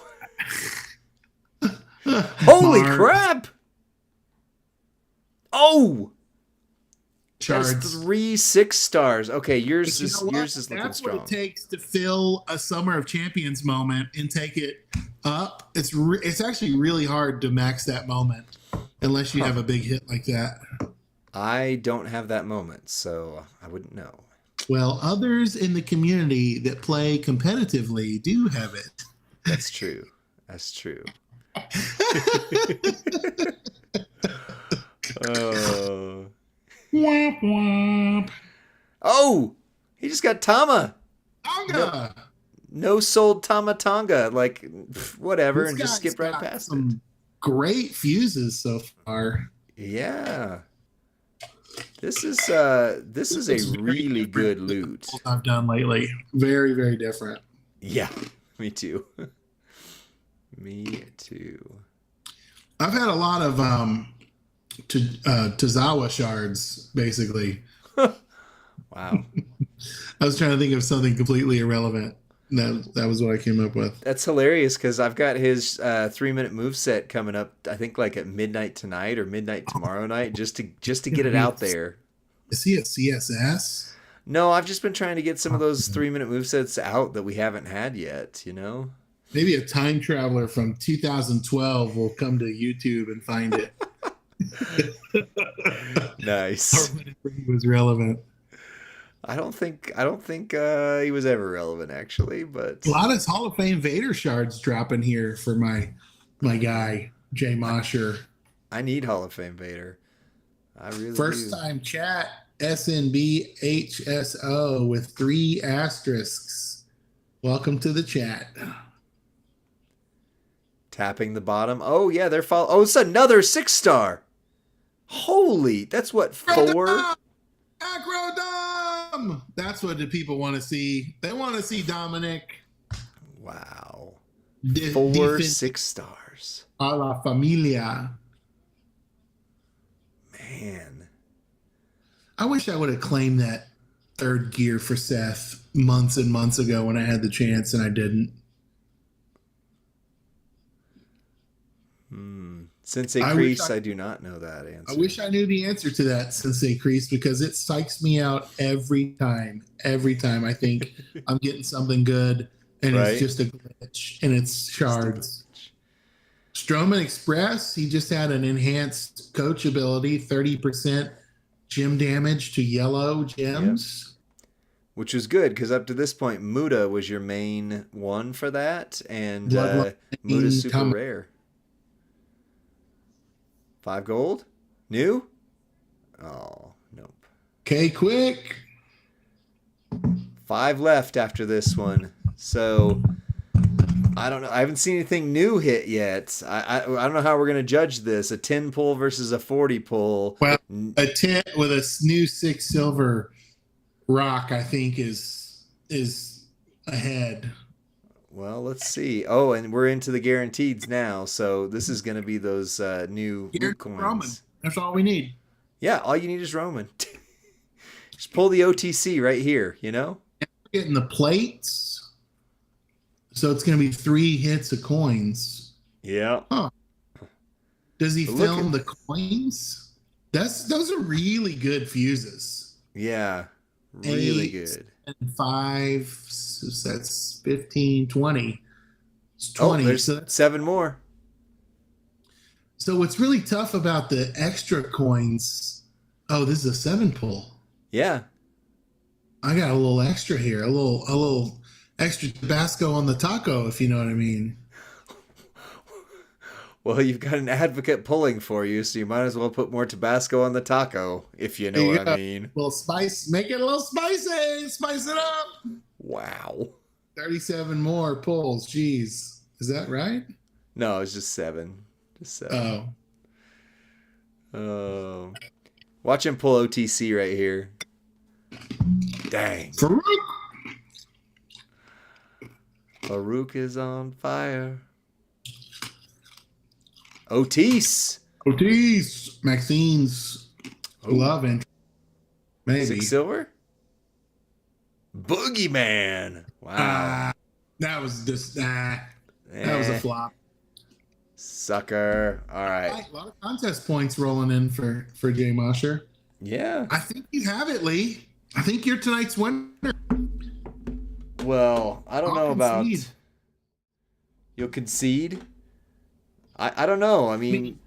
holy crap! Oh. Charts. That's 3 6 stars. Okay, yours is looking strong. That's what it takes to fill a Summer of Champions moment and take it up. It's actually really hard to max that moment unless you have a big hit like that. I don't have that moment, so I wouldn't know. Well, others in the community that play competitively do have it. That's true. That's true. Womp womp. Oh, he just got Tama. No sold Tamatonga. Like, whatever, This and just guy's skip right got past it. some great fuses so far. Yeah. This is a really good loot. I've done lately. Very, very different. Yeah, me too. Me too. I've had a lot of Tozawa shards, basically. Wow. I was trying to think of something completely irrelevant. That was what I came up with. That's hilarious because I've got his 3-minute move set coming up. I think like at midnight tonight or midnight tomorrow night, just to get it out there. Is he a CSS? No, I've just been trying to get some of those 3-minute move sets out that we haven't had yet. You know, maybe a time traveler from 2012 will come to YouTube and find it. Nice. Or whenever he was relevant. I don't think he was ever relevant actually, but A lot of Hall of Fame Vader shards dropping here for my guy Jay Mosher. I need Hall of Fame Vader. I really First do. time chat SNBHSO with 3 asterisks. Welcome to the chat. Tapping the bottom. Oh yeah, they're Oh, it's another 6-star. Holy, that's what 4. Acrodom! That's what the people want to see. They want to see Dominic. Wow. 4 defense 6 stars. a la familia. Man. I wish I would have claimed that 3rd gear for Seth months and months ago when I had the chance and I didn't. Sensei Kreese, I do not know that answer. I wish I knew the answer to that, Sensei Kreese, because it psychs me out every time. Every time I think I'm getting something good and it's just a glitch and it's shards. Strowman Express, he just had an enhanced coach ability, 30% gem damage to yellow gems. Yep. Which was good because up to this point, Muda was your main one for that, and Muda's super rare. 5 gold? New? Oh, nope. Okay, quick. 5 left after this one. So, I don't know. I haven't seen anything new hit yet. I don't know how we're going to judge this. A 10 pull versus a 40 pull. Well, a 10 with a new 6 silver rock, I think, is ahead. Well, let's see. Oh, and we're into the guaranteeds now. So this is going to be those new loot coins. Roman. That's all we need. Yeah, all you need is Roman. Just pull the OTC right here, you know? We're getting the plates. So it's going to be 3 hits of coins. Yeah. Huh. Does he film the coins? Those are really good fuses. Yeah. Really good. And 5, so that's 15, 20. It's 20. Oh, there's so 7 more. So what's really tough about the extra coins? Oh, this is a 7 pull. Yeah. I got a little extra here, a little extra Tabasco on the taco, if you know what I mean. Well, you've got an advocate pulling for you, so you might as well put more Tabasco on the taco, if you know what I mean. A little spice, make it a little spicy, spice it up. Wow. 37 more pulls. Jeez, is that right? No, it's just 7. Just 7. Oh. Watch him pull OTC right here. Dang. Farouk is on fire. Otis. Maxine's love interest. Maybe 6 silver. Boogeyman. Wow. That was just that was a flop. Sucker. All right. A lot of contest points rolling in for Jay Mosher. Yeah. I think you have it, Lee. I think you're tonight's winner. Well, I don't know about. Concede. You'll concede? I don't know. I mean,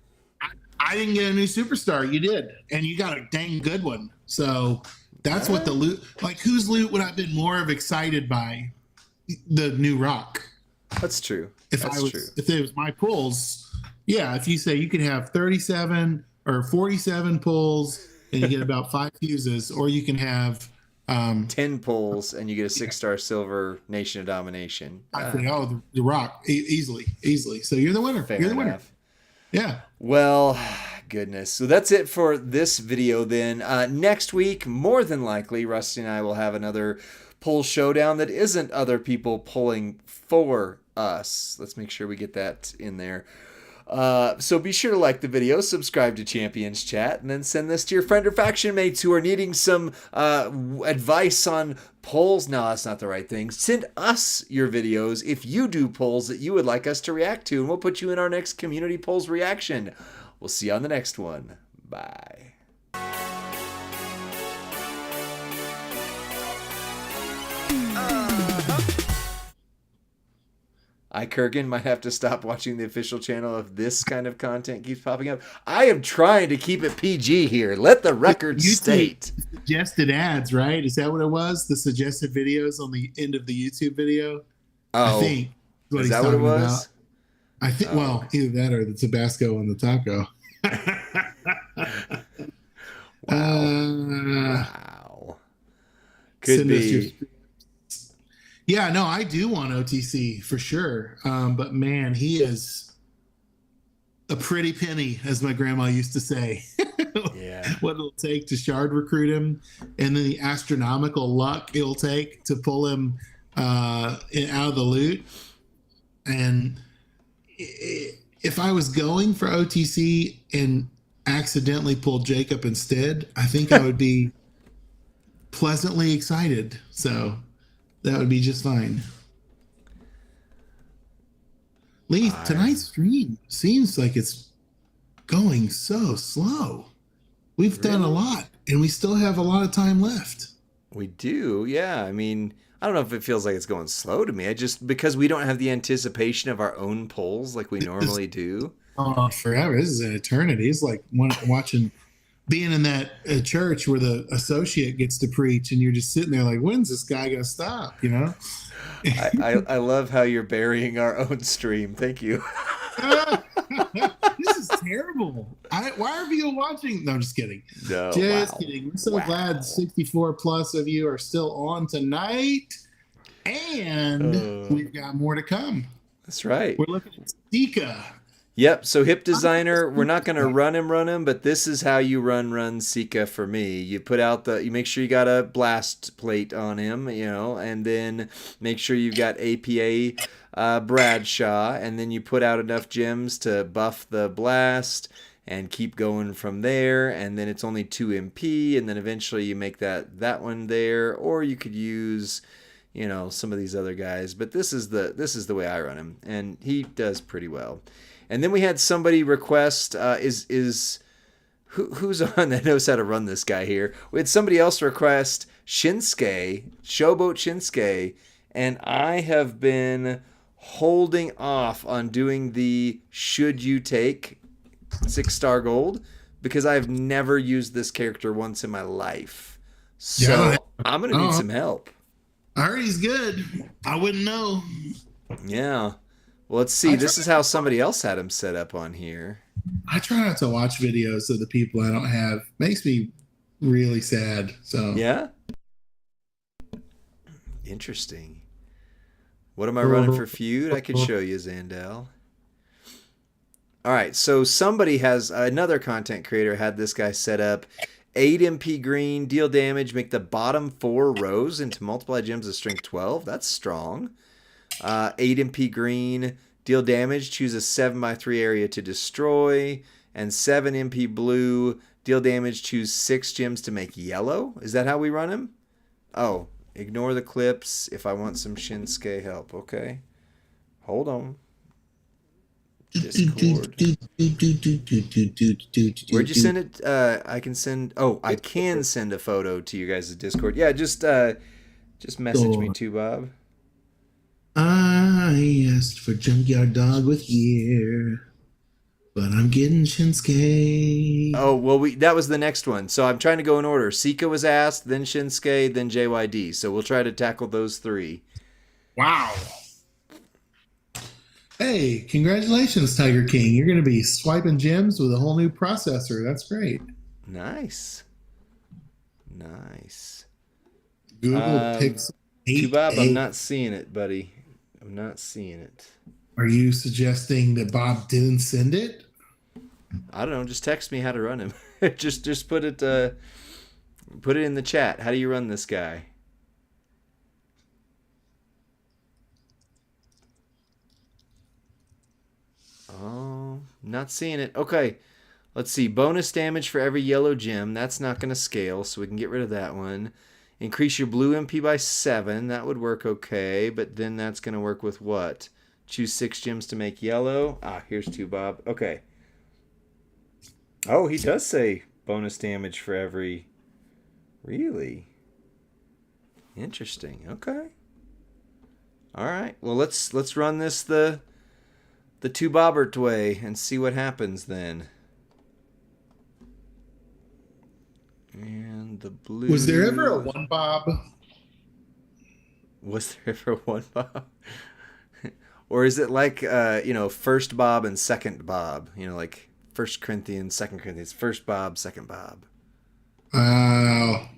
I didn't get a new superstar. You did, and you got a dang good one. So that's what the loot. Like, whose loot would I have been more of excited by? The new rock. That's true. If it was my pulls, yeah. If you say you can have 37 or 47 pulls and you get about 5 fuses, or you can have 10 pulls, and you get a 6-star silver Nation of Domination. I think, the Rock, easily. So you're the winner. Fair You're the winner. enough. Yeah. Well, goodness. So that's it for this video then. Next week, more than likely, Rusty and I will have another pull showdown that isn't other people pulling for us. Let's make sure we get that in there. So be sure to like the video, subscribe to Champions Chat, and then send this to your friend or faction mates who are needing some advice on polls. No, that's not the right thing. Send us your videos if you do polls that you would like us to react to, and we'll put you in our next community polls reaction. We'll see you on the next one. Bye. Kurgan might have to stop watching the official channel if this kind of content keeps popping up. I am trying to keep it PG here. Let the record state. Suggested ads, right? Is that what it was? The suggested videos on the end of the YouTube video? Oh, I think is that what it was? About. I think, well, either that or the Tabasco and the taco. Wow. Could be. Yeah, no, I do want OTC for sure. But man, he is a pretty penny, as my grandma used to say. Yeah. What it'll take to shard recruit him, and then the astronomical luck it'll take to pull him out of the loot. And if I was going for OTC and accidentally pulled Jacob instead, I think I would be pleasantly excited. So that would be just fine. Lee, tonight's stream seems like it's going so slow. We've done a lot, and we still have a lot of time left. We do, yeah. I mean, I don't know if it feels like it's going slow to me. I just, because we don't have the anticipation of our own polls like we normally do. Oh, forever. This is an eternity. It's like watching, being in that church where the associate gets to preach, and you're just sitting there like, when's this guy going to stop, you know? I love how you're burying our own stream. Thank you. This is terrible. Why are people watching? No, I'm just kidding. No, just kidding. We're so glad 64 plus of you are still on tonight, and we've got more to come. That's right. We're looking at Sika. Yep. So Hip Designer, we're not going to run him, but this is how you run Sika for me. You put out you make sure you got a blast plate on him, and then make sure you've got APA Bradshaw, and then you put out enough gems to buff the blast and keep going from there. And then it's only 2 MP, and then eventually you make that one there, or you could use some of these other guys. But this is the way I run him, and he does pretty well. And then we had somebody request, who's on that knows how to run this guy here? We had somebody else request Shinsuke, Showboat Shinsuke, and I have been holding off on doing the should you take 6-star gold because I've never used this character once in my life. So I'm going to need some help. I heard he's good. I wouldn't know. Yeah. Well, let's see. This is how somebody else had him set up on here. I try not to watch videos of the people I don't have. Makes me really sad. So yeah. Interesting. What am I running for feud? I could show you, Zandel. All right. So somebody has another content creator had this guy set up. 8 MP green, deal damage, make the bottom 4 rows into multiply gems of strength 12. That's strong. 8 MP green, deal damage, choose a 7x3 area to destroy, and 7 MP blue, deal damage, choose 6 gems to make yellow. Is that how we run him? Oh, ignore the clips if I want some Shinsuke help. Okay. Hold on. Discord. Where'd you send it? I can send a photo to you guys' Discord. Yeah, just message me too, Bob. I asked for Junkyard Dog with Year, but I'm getting Shinsuke. Oh, well, that was the next one. So I'm trying to go in order. Sika was asked, then Shinsuke, then JYD. So we'll try to tackle those 3. Wow. Hey, congratulations, Tiger King. You're going to be swiping gems with a whole new processor. That's great. Nice. Google Um, Pixel Bob, I'm 8a. not seeing it, buddy. I'm not seeing it. Are you suggesting that Bob didn't send it? I don't know. Just text me how to run him. just put it in the chat. How do you run this guy? Oh, not seeing it. Okay, let's see. Bonus damage for every yellow gem. That's not going to scale, so we can get rid of that one. Increase your blue MP by 7. That would work okay, but then that's going to work with what? Choose 6 gems to make yellow. Ah, here's 2, Bob. Okay. Oh, he does say bonus damage for every... Really? Interesting. Okay. All right. Well, let's run this the 2 Bobbert way and see what happens then. And the blue. Was there ever a one Bob? Was there ever one Bob? Or is it like first Bob and second Bob? Like 1 Corinthians, 2 Corinthians, first Bob, second Bob. Wow.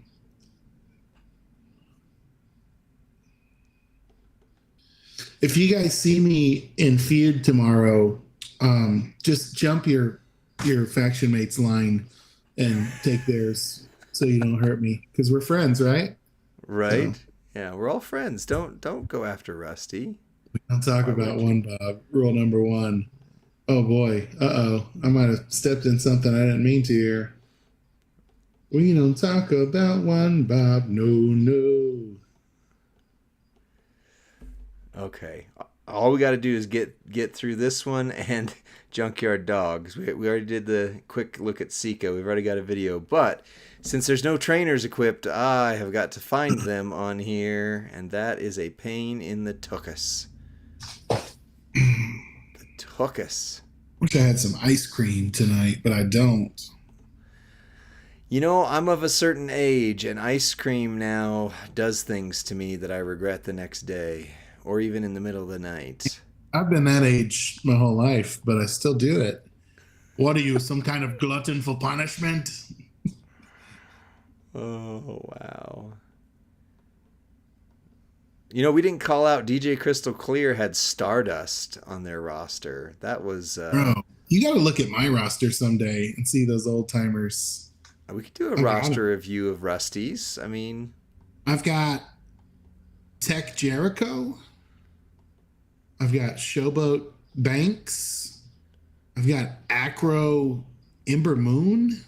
If you guys see me in feud tomorrow, just jump your faction mate's line and take theirs so you don't hurt me because we're friends, right? Right? So Yeah, we're all friends. Don't go after Rusty. we don't talk Why about would you? one Bob. Rule number one. Oh boy. Uh-oh. I might have stepped in something I didn't mean to here. We don't talk about one Bob. No, no. Okay. All we got to do is get through this one and Junkyard Dogs. We already did the quick look at Sika. We've already got a video. But since there's no trainers equipped, I have got to find them on here. And that is a pain in the tuchus. The tuchus. Wish I had some ice cream tonight, but I don't. I'm of a certain age, and ice cream now does things to me that I regret the next day. Or even in the middle of the night. I've been that age my whole life, but I still do it. What are you, some kind of glutton for punishment? Oh, wow. We didn't call out DJ Crystal Clear had Stardust on their roster. That was... Bro, you got to look at my roster someday and see those old timers. We could do a roster review of Rusty's. I mean... I've got Tech Jericho. I've got Showboat Banks. I've got Acro Ember Moon.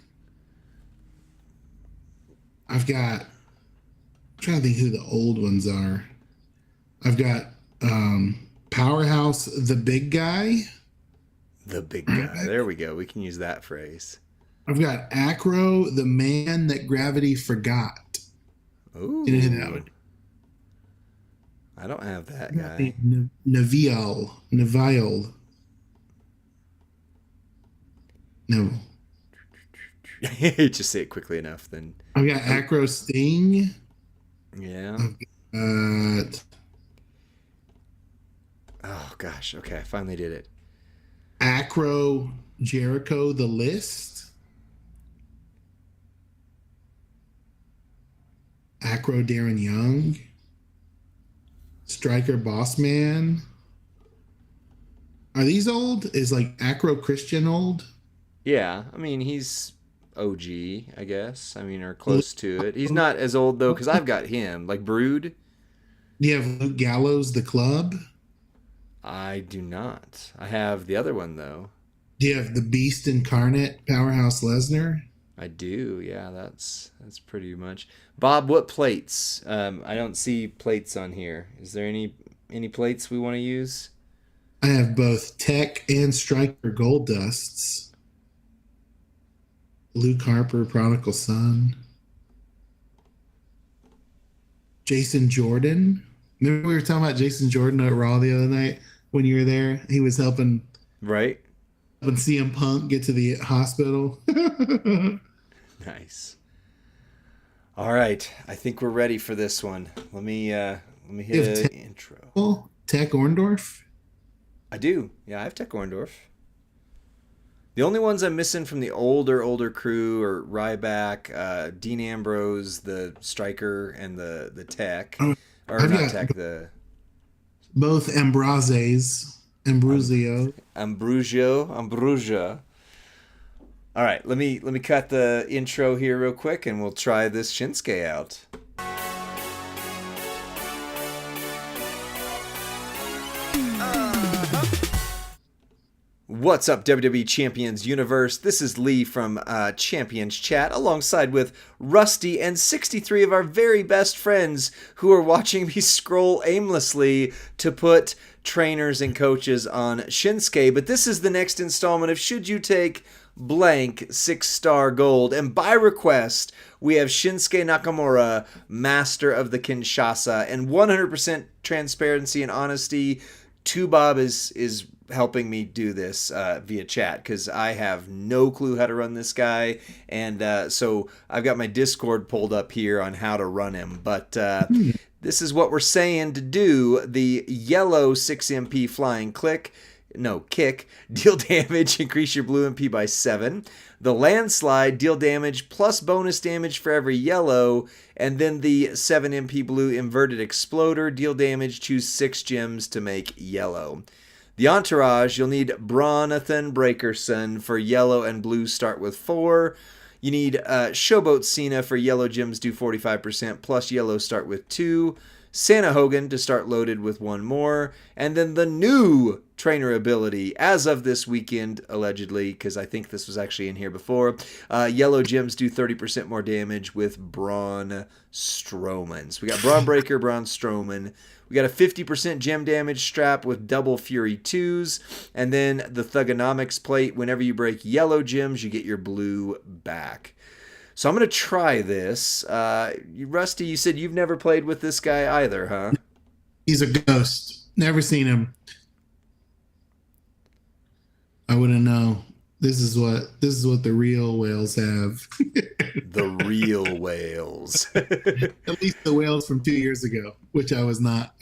I've got... I'm trying to think who the old ones are. I've got Powerhouse the Big Guy. The big guy. There we go. We can use that phrase. I've got Acro, the man that gravity forgot. Ooh. You know that one? I don't have that guy. Neville. No. Just say it quickly enough, then. I've got Acro Sting. Yeah. Oh, gosh. Okay, I finally did it. Acro Jericho, the list. Acro Darren Young. Striker Boss Man. Are these old? Is like Acro Christian old? Yeah, I mean, he's OG, I guess. I mean, or close to it. He's not as old, though, because I've got him. Like Brood? Do you have Luke Gallows, the club? I do not. I have the other one, though. Do you have the Beast Incarnate, Powerhouse Lesnar? I do, yeah, that's pretty much. Bob, what plates? I don't see plates on here. Is there any plates we want to use? I have both Tech and Striker Gold Dusts. Luke Harper, Prodigal Son. Jason Jordan. Remember we were talking about Jason Jordan at Raw the other night when you were there? He was helping CM Punk get to the hospital. Nice. All right, I think we're ready for this one. Let me hit an intro. Tech Orndorff. I do. Yeah, I have Tech Orndorff. The only ones I'm missing from the older crew are Ryback, Dean Ambrose, the striker, and the tech. Oh, Or I've not got tech, the both um, Ambrosio. Ambrosia. All right, let me cut the intro here real quick, and we'll try this Shinsuke out. What's up, WWE Champions Universe? This is Lee from Champions Chat, alongside with Rusty and 63 of our very best friends who are watching me scroll aimlessly to put trainers and coaches on Shinsuke. But this is the next installment of Should You Take Blank 6-star gold. And by request, we have Shinsuke Nakamura, Master of the Kinshasa, and 100% transparency and honesty. Bob is helping me do this via chat because I have no clue how to run this guy, and so I've got my Discord pulled up here on how to run him. But this is what we're saying to do: the yellow 6MP flying kick, deal damage, increase your blue MP by 7. The landslide, deal damage plus bonus damage for every yellow. And then the 7 MP blue inverted exploder, deal damage, choose 6 gems to make yellow. The entourage, you'll need Bronathan Breakerson for yellow and blue, start with 4. You need Showboat Cena for yellow gems, do 45%, plus yellow, start with 2. Santa Hogan to start loaded with 1 more. And then the new trainer ability, as of this weekend, allegedly, because I think this was actually in here before. Yellow gems do 30% more damage with Braun Strowman. So we got Braun Breaker, Braun Strowman. We got a 50% gem damage strap with double Fury 2s. And then the Thugonomics plate. Whenever you break yellow gems, you get your blue back. So I'm going to try this. Rusty, you said you've never played with this guy either, huh? He's a ghost. Never seen him. I wouldn't know. This is what the real whales have. The real whales. At least the whales from 2 years ago, which I was not.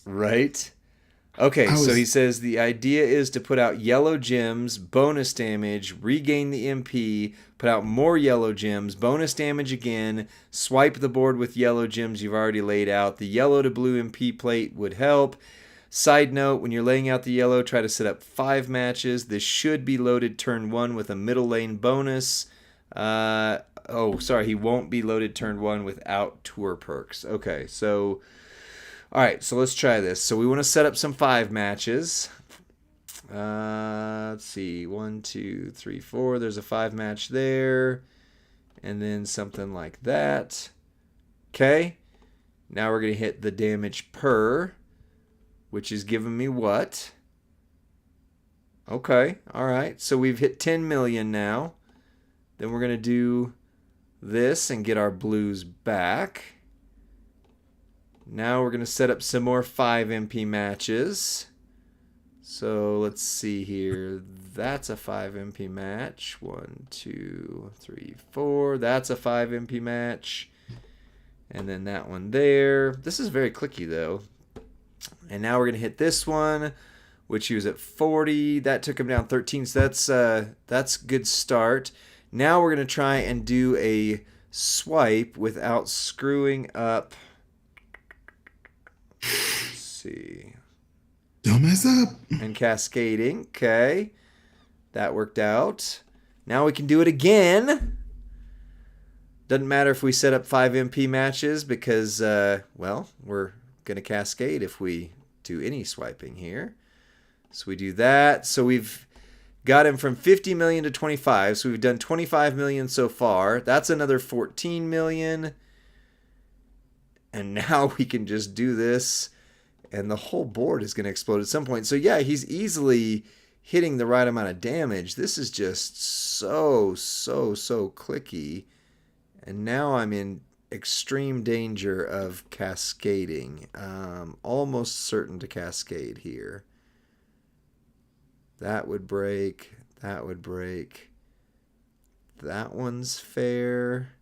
Right? Okay, so he says the idea is to put out yellow gems, bonus damage, regain the MP, put out more yellow gems, bonus damage again, swipe the board with yellow gems you've already laid out. The yellow to blue MP plate would help. Side note, when you're laying out the yellow, try to set up 5 matches. This should be loaded turn 1 with a middle lane bonus. He won't be loaded turn 1 without tour perks. Okay, so... All right, so let's try this. So we want to set up some 5 matches. Let's see. 1, 2, 3, 4. There's a 5 match there. And then something like that. Okay. Now we're going to hit the damage per, which is giving me what? Okay. All right. So we've hit 10 million now. Then we're going to do this and get our blues back. Now we're going to set up some more 5 MP matches. So let's see here. That's a 5 MP match. 1, 2, 3, 4. That's a 5 MP match. And then that one there. This is very clicky though. And now we're going to hit this one, which he was at 40. That took him down 13. So that's a good start. Now we're going to try and do a swipe without screwing up. Let's see. Don't mess up. And cascading. Okay. That worked out. Now we can do it again. Doesn't matter if we set up 5 MP matches because, we're going to cascade if we do any swiping here. So we do that. So we've got him from 50 million to 25. So we've done 25 million so far. That's another 14 million. And now we can just do this, and the whole board is going to explode at some point. So yeah, he's easily hitting the right amount of damage. This is just so clicky. And now I'm in extreme danger of cascading. Almost certain to cascade here. That would break. That would break. That one's fair.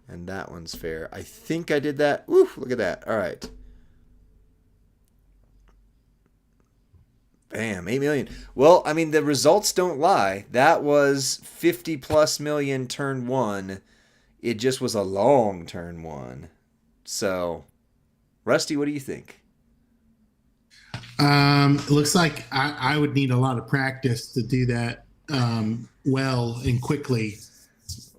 And that one's fair. I think I did that. Woo, look at that. All right. Bam, 8 million. Well, I mean, the results don't lie. That was 50 plus million turn one. It just was a long turn one. So, Rusty, what do you think? It looks like I would need a lot of practice to do that well and quickly.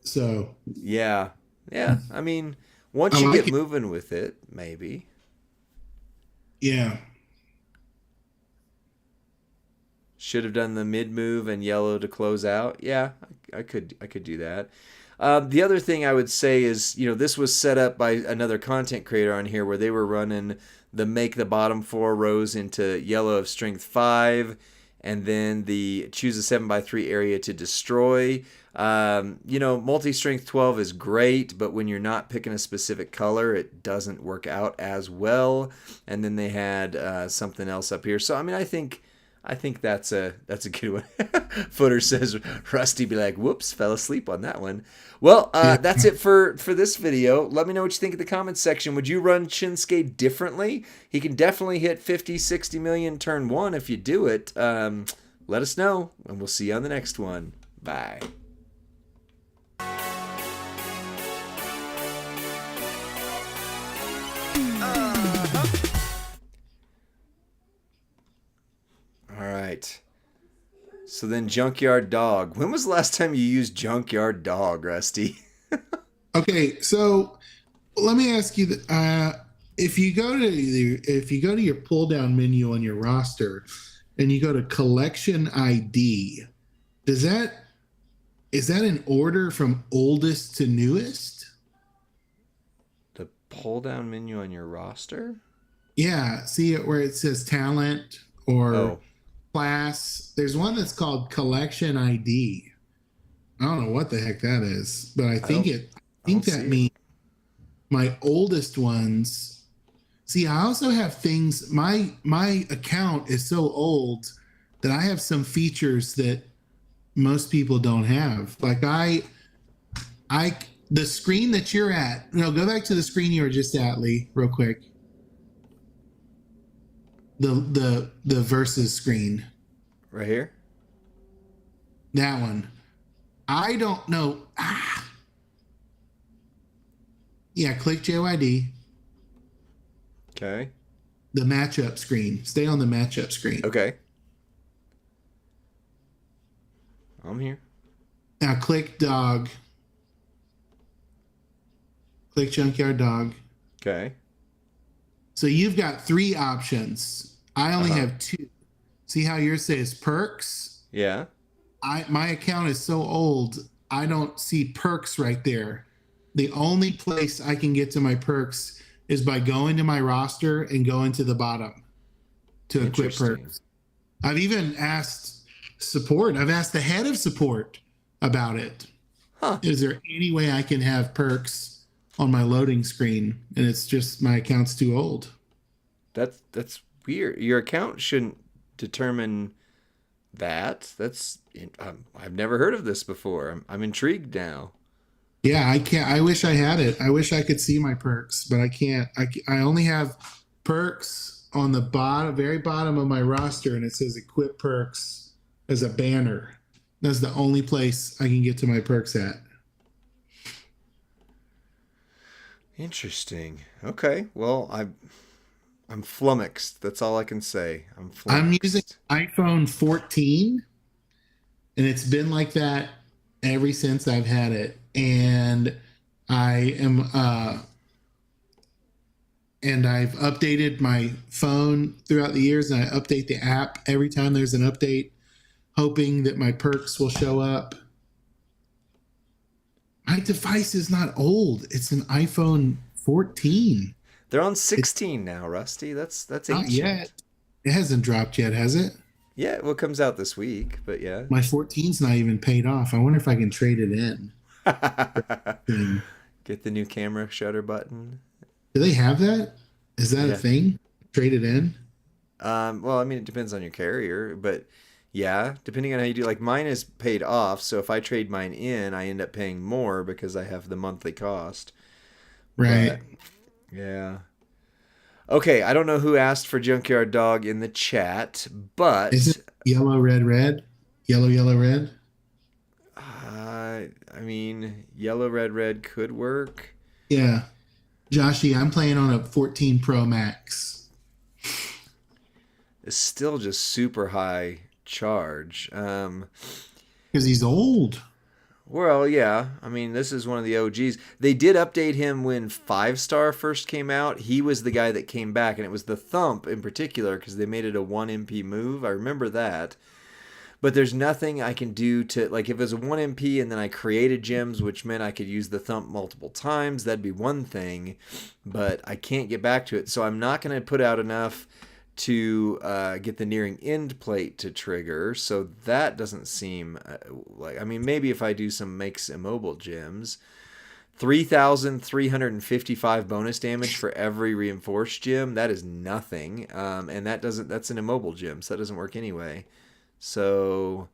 So Yeah. Yeah. I mean, once I you like get it. moving with it, maybe. Yeah. Should have done the mid move and yellow to close out. Yeah, I could do that. The other thing I would say is, this was set up by another content creator on here where they were running the make the bottom four rows into yellow of strength 5, and then the choose a 7x3 area to destroy. Multi-strength 12 is great, but when you're not picking a specific color, it doesn't work out as well. And then they had something else up here. So, I mean, I think that's a good one. Footer says Rusty be like, whoops, fell asleep on that one. Well, Yeah. that's it for this video. Let me know what you think in the comments section. Would you run Shinsuke differently? He can definitely hit 50, 60 million turn one if you do it. Let us know, and we'll see you on the next one. Bye. All right. So then Junkyard Dog. When was the last time you used Junkyard Dog, Rusty? Okay, so let me ask you: if you go to your pull down menu on your roster, and you go to Collection ID, is that in order from oldest to newest? The pull down menu on your roster? Yeah, see it where it says talent or Oh, class. There's one that's called Collection ID. I don't know what the heck that is, but I I think don't, it I I don't think see that it. means my oldest ones. See, I also have things. My account is so old that I have some features that most people don't have. Like I the screen that you're at. No, go back to the screen you were just at, Lee, real quick. The versus screen. Right here? That one. I don't know. Yeah, click JYD. Okay. The matchup screen. Stay on the matchup screen. Okay. I'm here. Now click dog. Click Junkyard Dog. Okay. So you've got 3 options. I only Uh-huh. have 2. See how yours says perks? Yeah. My account is so old, I don't see perks right there. The only place I can get to my perks is by going to my roster and going to the bottom to equip Interesting. perks. I've even asked support. I've asked the head of support about it. Huh. Is there any way I can have perks on my loading screen? And it's just my account's too old. That's weird. Your account shouldn't determine that. I've never heard of this before. I'm intrigued now. Yeah, I can't. I wish I had it. I wish I could see my perks, but I can't. I only have perks on the very bottom of my roster, and it says equip perks as a banner. That's the only place I can get to my perks at. Interesting. Okay. Well, I'm flummoxed. That's all I can say. I'm I'm using flummoxed. iPhone 14, and it's been like that ever since I've had it. And I am and I've updated my phone throughout the years, and I update the app every time there's an update, hoping that my perks will show up. My device is not old. It's an iPhone 14. They're on It's 16 now, Rusty. That's not yet. ancient. It hasn't dropped yet, has it? Yeah, well, it comes out this week, but yeah. My 14's not even paid off. I wonder if I can trade it in. Get the new camera shutter button. Do they have that? Is that a Yeah. thing? Trade it in? Well, I mean, it depends on your carrier, but yeah, depending on how you do. Like mine is paid off, so if I trade mine in, I end up paying more because I have the monthly cost. Right. But yeah. Okay, I don't know who asked for Junkyard Dog in the chat, Is but it yellow, red, red? Yellow, yellow, red? I mean, yellow, red, red could work. Yeah. Joshy, I'm playing on a 14 Pro Max. It's still just super high charge. Because he's old. Well, yeah. I mean, this is one of the OGs. They did update him when 5-star first came out. He was the guy that came back, and it was the Thump in particular because they made it a 1 MP move. I remember that. But there's nothing I can do to, like, if it was a 1 MP and then I created gems, which meant I could use the Thump multiple times, that'd be one thing. But I can't get back to it. So I'm not going to put out enough to get the nearing end plate to trigger, so that doesn't seem like, I mean, maybe if I do some makes immobile gems, 3,355 bonus damage for every reinforced gem, that is nothing, and that's an immobile gem, so that doesn't work anyway. So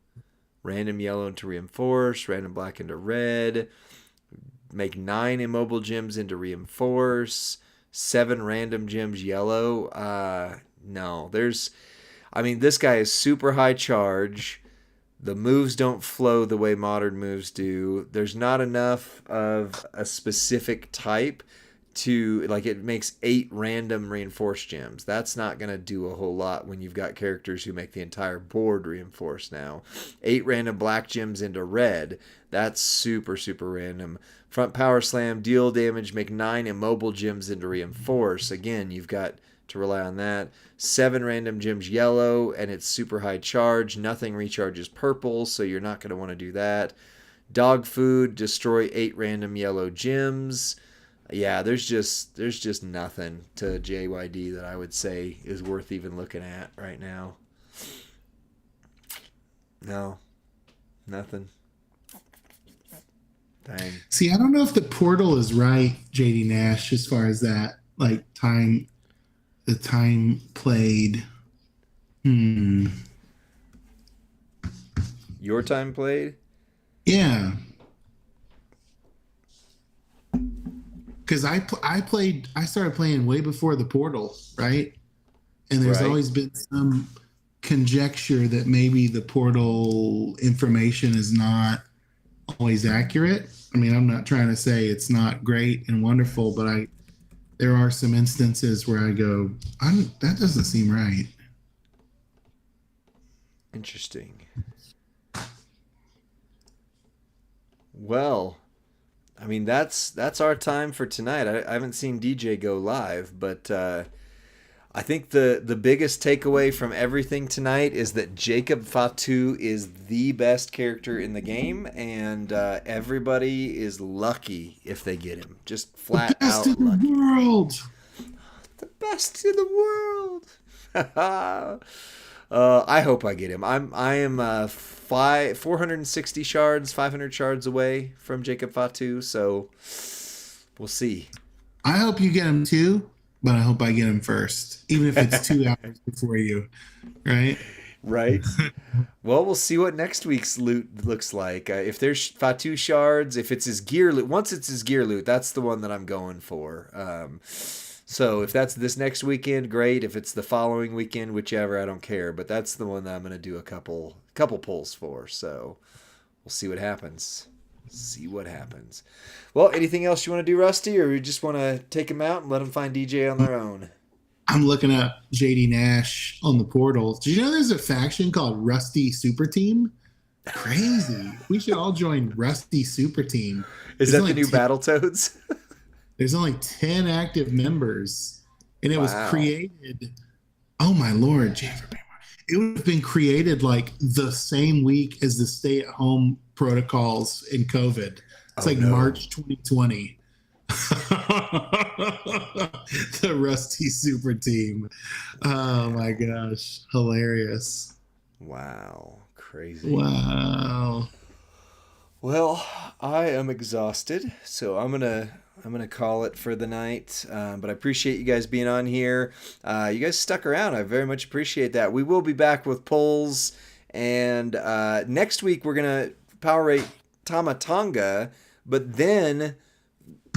random yellow into reinforce, random black into red, make 9 immobile gems into reinforce, 7 random gems yellow. No, I mean, this guy is super high charge. The moves don't flow the way modern moves do. There's not enough of a specific type to, like, it makes 8 random reinforced gems. That's not going to do a whole lot when you've got characters who make the entire board reinforced now. 8 random black gems into red. That's super, super random. Front power slam, deal damage, make 9 immobile gems into reinforce. Again, you've got to rely on that. 7 random gems yellow, and it's super high charge. Nothing recharges purple, so you're not going to want to do that. Dog food, destroy 8 random yellow gems. Yeah, there's just nothing to JYD that I would say is worth even looking at right now. No, nothing. Dang. See, I don't know if the portal is right, JD Nash, as far as that, like, the time played. Your time played? Yeah. Because I started playing way before the portal, right? And there's Right. always been some conjecture that maybe the portal information is not always accurate. I mean, I'm not trying to say it's not great and wonderful, but there are some instances where I go, that doesn't seem right. Interesting. Well, I mean, that's our time for tonight. I haven't seen DJ go live, but I think the biggest takeaway from everything tonight is that Jacob Fatu is the best character in the game, and everybody is lucky if they get him. Just flat Best out in the lucky. world. The best in the world. I hope I get him. I am 460 shards, 500 shards away from Jacob Fatu, so we'll see. I hope you get him too, but I hope I get him first, even if it's 2 hours before you, right? Right. Well, we'll see what next week's loot looks like. If there's Fatu shards, if it's his gear loot, once it's his gear loot, that's the one that I'm going for. So if that's this next weekend, great. If it's the following weekend, whichever, I don't care. But that's the one that I'm going to do a couple pulls for. So we'll see what happens. See what happens. Well, anything else you want to do, Rusty, or you just want to take them out and let them find DJ on their own? I'm looking up JD Nash on the portal. Do you know there's a faction called Rusty Super Team? Crazy. We should all join Rusty Super Team. Is that the new Battletoads? There's only 10 active members, and it was created. Oh my Lord, Jennifer! It would have been created like the same week as the stay-at-home protocols in COVID. It's March 2020. The Rusty Super Team. Oh my gosh, hilarious! Wow, crazy! Wow. Well, I am exhausted, so I'm gonna call it for the night. But I appreciate you guys being on here. You guys stuck around. I very much appreciate that. We will be back with polls, and next week we're gonna power rate Tama Tonga, but then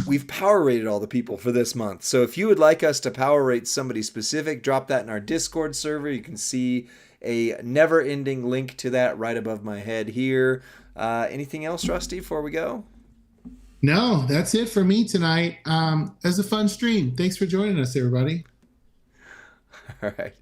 we've power rated all the people for this month. So if you would like us to power rate somebody specific, drop that in our Discord server. You can see a never-ending link to that right above my head here. Anything else, Rusty, before we go? No, that's it for me tonight. It was a fun stream. Thanks for joining us, everybody. All right.